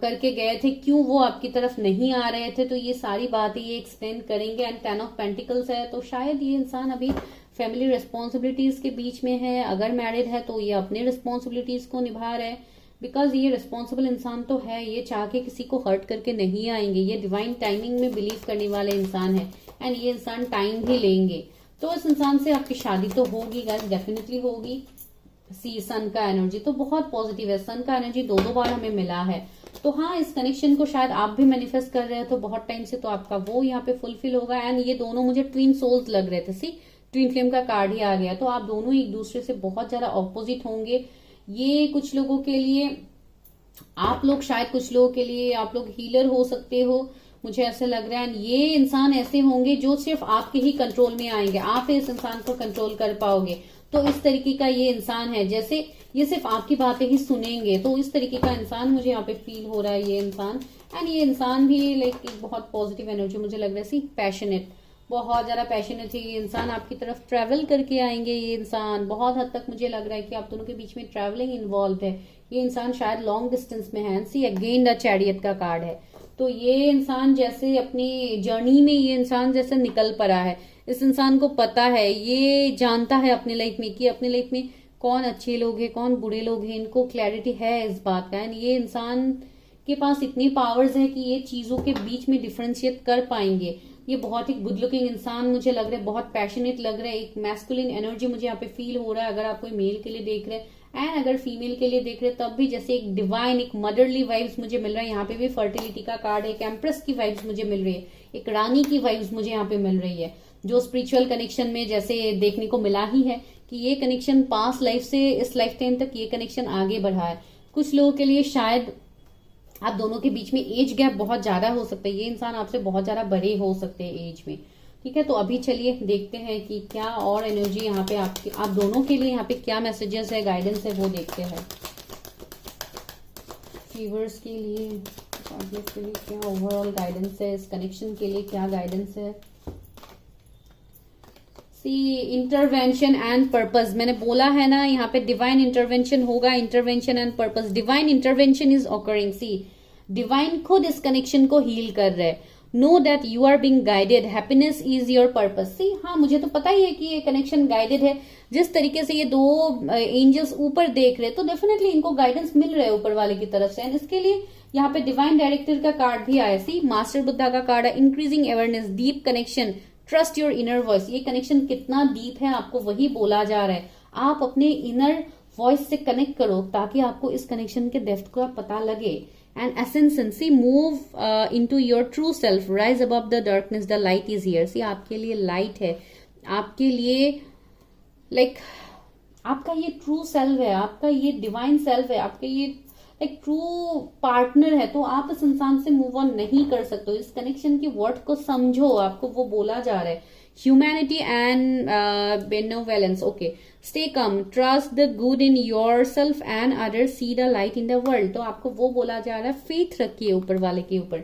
करके गए थे, क्यों वो आपकी तरफ नहीं आ रहे थे। तो ये सारी बातें ये एक्सप्लेन करेंगे। एंड 10 ऑफ पेंटिकल्स है, तो शायद ये इंसान अभी फैमिली रिस्पॉन्सिबिलिटीज के बीच में है। अगर मैरिड है तो ये अपने रिस्पॉन्सिबिलिटीज को निभा रहे हैं, बिकॉज ये रिस्पॉन्सिबल इंसान तो है, ये चाह के किसी को हर्ट करके नहीं आएंगे। ये डिवाइन टाइमिंग में बिलीव करने वाले इंसान है, एंड ये इंसान टाइम भी लेंगे। तो इस इंसान से आपकी शादी तो होगी गाइस, डेफिनेटली होगी। सी सन का एनर्जी तो बहुत पॉजिटिव है, सन का एनर्जी दो बार हमें मिला है। तो हाँ, इस कनेक्शन को शायद आप भी मैनिफेस्ट कर रहे हो तो बहुत टाइम से, तो आपका वो यहाँ पे फुलफिल होगा। एंड ये दोनों मुझे ट्विन सोल्स लग रहे थे। सी ट्विन फ्लेम का कार्ड ही आ गया, तो आप दोनों एक दूसरे से बहुत ज्यादा ऑपोजिट होंगे। ये कुछ लोगों के लिए, आप लोग शायद कुछ लोगों के लिए आप लोग हीलर हो सकते हो, मुझे ऐसे लग रहा है। ये इंसान ऐसे होंगे जो सिर्फ आपके ही कंट्रोल में आएंगे, आप इस इंसान को कंट्रोल कर पाओगे। तो इस तरीके का ये इंसान है, जैसे ये सिर्फ आपकी बातें ही सुनेंगे। तो इस तरीके का इंसान मुझे यहाँ पे फील हो रहा है ये इंसान। एंड ये इंसान भी लाइक बहुत पॉजिटिव एनर्जी मुझे लग रहा है। सी पैशनेट, बहुत ज्यादा पैशनेट है ये इंसान, आपकी तरफ ट्रेवल करके आएंगे। ये इंसान बहुत हद तक मुझे लग रहा है कि आप दोनों के बीच में ट्रेवलिंग इन्वॉल्व है। ये इंसान शायद लॉन्ग डिस्टेंस में है। सी अगेन द चैरियट का कार्ड है, तो ये इंसान जैसे अपनी जर्नी में ये इंसान जैसे निकल पड़ा है। इस इंसान को पता है, ये जानता है अपने लाइफ में कि अपने लाइफ में कौन अच्छे लोग हैं कौन बुरे लोग हैं, इनको क्लैरिटी है इस बात का। एंड ये इंसान के पास इतनी पावर्स है कि ये चीजों के बीच में डिफरेंशिएट कर पाएंगे। ये बहुत ही गुड लुकिंग इंसान मुझे लग रहा है, बहुत पैशनेट लग रहा है। एक मैस्कुलिन एनर्जी मुझे यहाँ पे फील हो रहा है, अगर आप कोई मेल के लिए देख रहे हैं। एंड अगर फीमेल के लिए देख रहे हैं तब भी जैसे एक डिवाइन, एक मदरली वाइब्स मुझे मिल रहा है। यहाँ पे भी फर्टिलिटी का कार्ड है, एक एम्प्रेस की वाइब्स मुझे मिल रही है, एक रानी की वाइब्स मुझे यहाँ पे मिल रही है। जो स्पिरिचुअल कनेक्शन में जैसे देखने को मिला ही है कि ये कनेक्शन पास्ट लाइफ से इस लाइफ टाइम तक ये कनेक्शन आगे बढ़ा है। कुछ लोगों के लिए शायद आप दोनों के बीच में एज गैप बहुत ज्यादा हो सकता है, ये इंसान आपसे बहुत ज्यादा बड़े हो सकते हैं एज में, ठीक है। तो अभी चलिए देखते हैं कि क्या और एनर्जी यहाँ पे आप दोनों के लिए यहाँ पे क्या मैसेजेस है, गाइडेंस है, वो देखते हैं। फीवर्स के लिए क्या ओवरऑल गाइडेंस है, इस कनेक्शन के लिए क्या गाइडेंस है। इंटरवेंशन एंड पर्पस, मैंने बोला है ना यहाँ पे डिवाइन इंटरवेंशन होगा। Intervention and purpose, divine intervention is occurring. See divine खुद इस कनेक्शन को हील कर रहे हैं। Know that you are being guided, happiness is your purpose. See हाँ, मुझे तो पता ही है कि ये कनेक्शन गाइडेड है। जिस तरीके से ये दो एंजल्स ऊपर देख रहे हैं तो डेफिनेटली इनको गाइडेंस मिल रहा है ऊपर वाले की तरफ से। एंड इसके लिए यहाँ पे डिवाइन डायरेक्टर का कार्ड भी आया। सी मास्टर बुद्धा का कार्ड है, increasing awareness, deep connection, trust your inner voice, ये कनेक्शन कितना डीप है आपको वही बोला जा रहा है। आप अपने इनर वॉइस से कनेक्ट करो ताकि आपको इस कनेक्शन के डेप्थ का पता लगे। And essence move into your true self, rise above the darkness, the light is here. See आपके लिए लाइट है, आपके लिए लाइक आपका ये ट्रू सेल्फ है, आपका ये डिवाइन सेल्फ है, आपका ये एक ट्रू पार्टनर है। तो आप इस इंसान से मूव ऑन नहीं कर सकते। इस कनेक्शन की वर्ड को समझो, आपको वो बोला जा रहा है। Humanity and benevolence, okay, stay calm, trust the good in yourself and other, see the light in the world. तो आपको वो बोला जा रहा है, फेथ रखिए ऊपर वाले के ऊपर,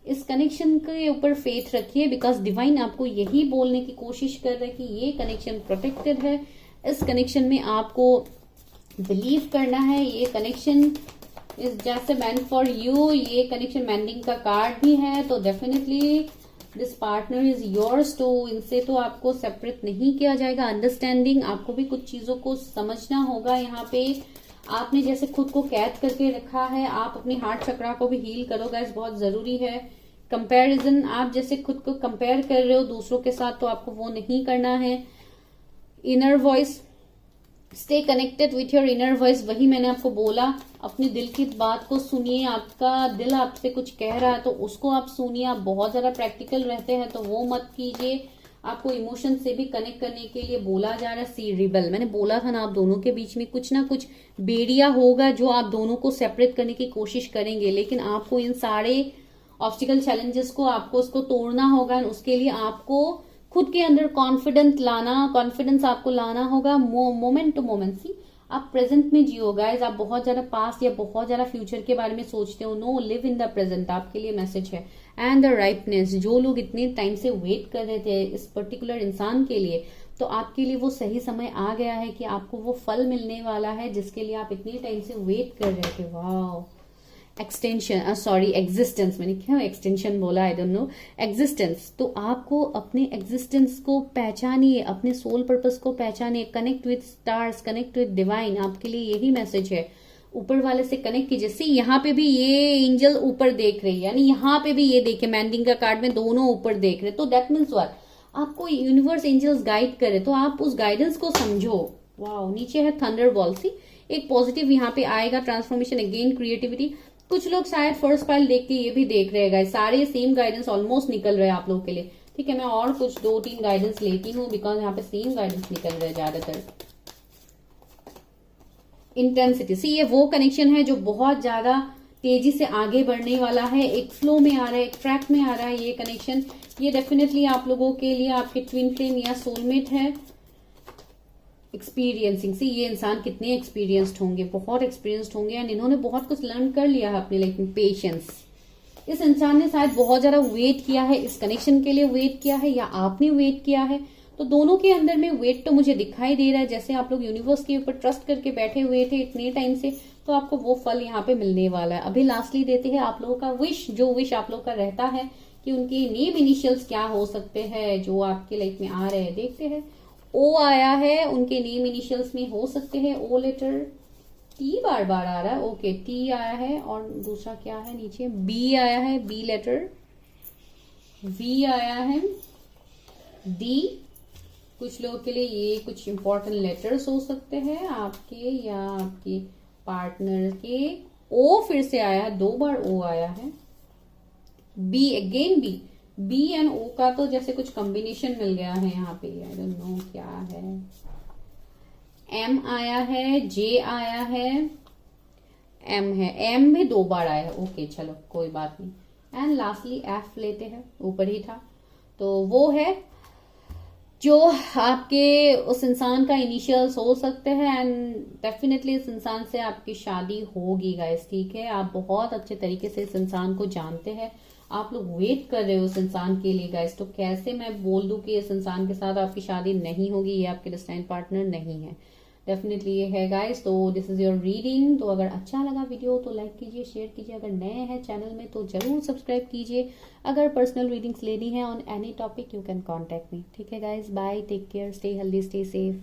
इस कनेक्शन के ऊपर फेथ रखिए, बिकॉज डिवाइन आपको यही बोलने की कोशिश कर रहे हैं कि ये कनेक्शन प्रोटेक्टेड है, इस कनेक्शन में आपको बिलीव करना है, ये connection is just meant for you. ये कनेक्शन मैंडिंग का कार्ड भी है, तो definitely this partner is yours. तो इनसे तो आपको सेपरेट नहीं किया जाएगा। अंडरस्टैंडिंग, आपको भी कुछ चीजों को समझना होगा। यहाँ पे आपने जैसे खुद को कैद करके रखा है, आप अपने हार्ट चक्रा को भी हील करो गाइस, बहुत जरूरी है। कंपैरिजन, आप जैसे खुद को कंपेयर कर रहे हो दूसरों के साथ, तो आपको वो नहीं करना है। Inner voice, stay connected with your inner voice, वही मैंने आपको बोला, अपने दिल की बात को सुनिए। आपका दिल आपसे कुछ कह रहा है तो उसको आप सुनिए। आप बहुत ज्यादा प्रैक्टिकल रहते हैं तो वो मत कीजिए। आपको इमोशन से भी कनेक्ट करने के लिए बोला जा रहा है। सी रिबल, मैंने बोला था ना, आप दोनों के बीच में कुछ ना कुछ बेड़िया होगा जो आप दोनों को सेपरेट करने की कोशिश करेंगे, लेकिन आपको इन सारे ऑब्स्टिकल चैलेंजेस को आपको उसको तोड़ना होगा। उसके लिए आपको खुद के अंदर कॉन्फिडेंस आपको लाना होगा। मोमेंट टू मोमेंट, सी आप प्रेजेंट में जियो गाइज। आप बहुत ज्यादा पास्ट या बहुत ज्यादा फ्यूचर के बारे में सोचते हो। No, live in the present, आपके लिए मैसेज है। एंड द राइटनेस, जो लोग इतने टाइम से वेट कर रहे थे इस पर्टिकुलर इंसान के लिए, तो आपके लिए वो सही समय आ गया है कि आपको वो फल मिलने वाला है जिसके लिए आप इतने टाइम से वेट कर रहे थे। वाह, एक्सटेंशन, सॉरी एग्जिस्टेंस, मैंने क्यों एक्सटेंशन बोला, आई डोंट नो, एग्जिस्टेंस। तो आपको अपने एग्जिस्टेंस को पहचानिए, अपने सोल पर्पस को पहचानिए। Connect with stars, connect with divine, आपके लिए यही मैसेज है। ऊपर वाले से कनेक्ट कीजिए। सी यहाँ पे भी ये एंजल ऊपर देख रही है, यानी यहाँ पे भी ये देखिए मैंडिंग का कार्ड में दोनों ऊपर देख रहे, तो दैट मीन्स व्हाट, आपको यूनिवर्स एंजल्स गाइड करे, तो आप उस गाइडेंस को समझो। वाओ, नीचे है थंडर बॉल। सी एक पॉजिटिव यहाँ पे आएगा, ट्रांसफॉर्मेशन, अगेन क्रिएटिविटी। कुछ लोग शायद फर्स्ट पाइल देख के ये भी देख रहे हैं, सारे सेम गाइडेंस ऑलमोस्ट निकल रहे हैं आप लोगों के लिए। ठीक है, मैं और कुछ 2-3 गाइडेंस लेती हूँ बिकॉज यहाँ पे सेम गाइडेंस निकल रहे हैं ज्यादातर। इंटेंसिटी, सी ये वो कनेक्शन है जो बहुत ज्यादा तेजी से आगे बढ़ने वाला है, एक फ्लो में आ रहा है, एक ट्रैक में आ रहा है ये कनेक्शन। ये डेफिनेटली आप लोगों के लिए आपके ट्विन फ्लेम या सोलमेट है। एक्सपीरियंसिंग, सी ये इंसान कितने एक्सपीरियंस्ड होंगे, बहुत एक्सपीरियंस्ड होंगे एंड इन्होंने बहुत कुछ लर्न कर लिया है अपनी लाइफ में। पेशेंस, इस इंसान ने शायद बहुत ज्यादा वेट किया है, इस कनेक्शन के लिए वेट किया है या आपने वेट किया है, तो दोनों के अंदर में वेट तो मुझे दिखाई दे रहा है। जैसे आप लोग यूनिवर्स के ऊपर ट्रस्ट करके बैठे हुए थे इतने टाइम से, तो आपको वो फल यहाँ पे मिलने वाला है। अभी लास्टली देते हैं आप लोगों का विश, जो विश आप लोग का रहता है कि उनके नेम इनिशियल्स क्या हो सकते हैं जो आपके लाइफ में आ रहे हैं। देखते हैं, ओ आया है, उनके नेम इनिशियल्स में हो सकते हैं ओ लेटर, टी बार बार आ रहा है, ओके टी आया है, और दूसरा क्या है नीचे, बी आया है, बी लेटर, वी आया है, डी। कुछ लोगों के लिए ये कुछ इंपॉर्टेंट लेटर्स हो सकते हैं आपके या आपके पार्टनर के। ओ फिर से आया है, 2 बार ओ आया है, बी अगेन बी एंड ओ का तो जैसे कुछ कॉम्बिनेशन मिल गया है यहाँ पे, आई डोंट नो क्या है। एम आया है, जे आया है, एम है, एम भी 2 बार आया है, ओके चलो कोई बात नहीं। एंड लास्टली एफ लेते हैं, ऊपर ही था, तो वो है जो आपके उस इंसान का इनिशियल्स हो सकते हैं एंड डेफिनेटली इस इंसान से आपकी शादी होगी गाइस। ठीक है, आप बहुत अच्छे तरीके से इस इंसान को जानते हैं, आप लोग वेट कर रहे हो उस इंसान के लिए गाइस। तो कैसे मैं बोल दूं कि इस इंसान के साथ आपकी शादी नहीं होगी, ये आपके डेस्टाइन पार्टनर नहीं है, डेफिनेटली ये है गाइस। तो दिस इज योर रीडिंग। तो अगर अच्छा लगा वीडियो तो लाइक कीजिए, शेयर कीजिए, अगर नए हैं चैनल में तो जरूर सब्सक्राइब कीजिए। अगर पर्सनल रीडिंग्स लेनी है on any topic you can contact me. ठीक है guys, bye, take care, stay healthy, stay safe.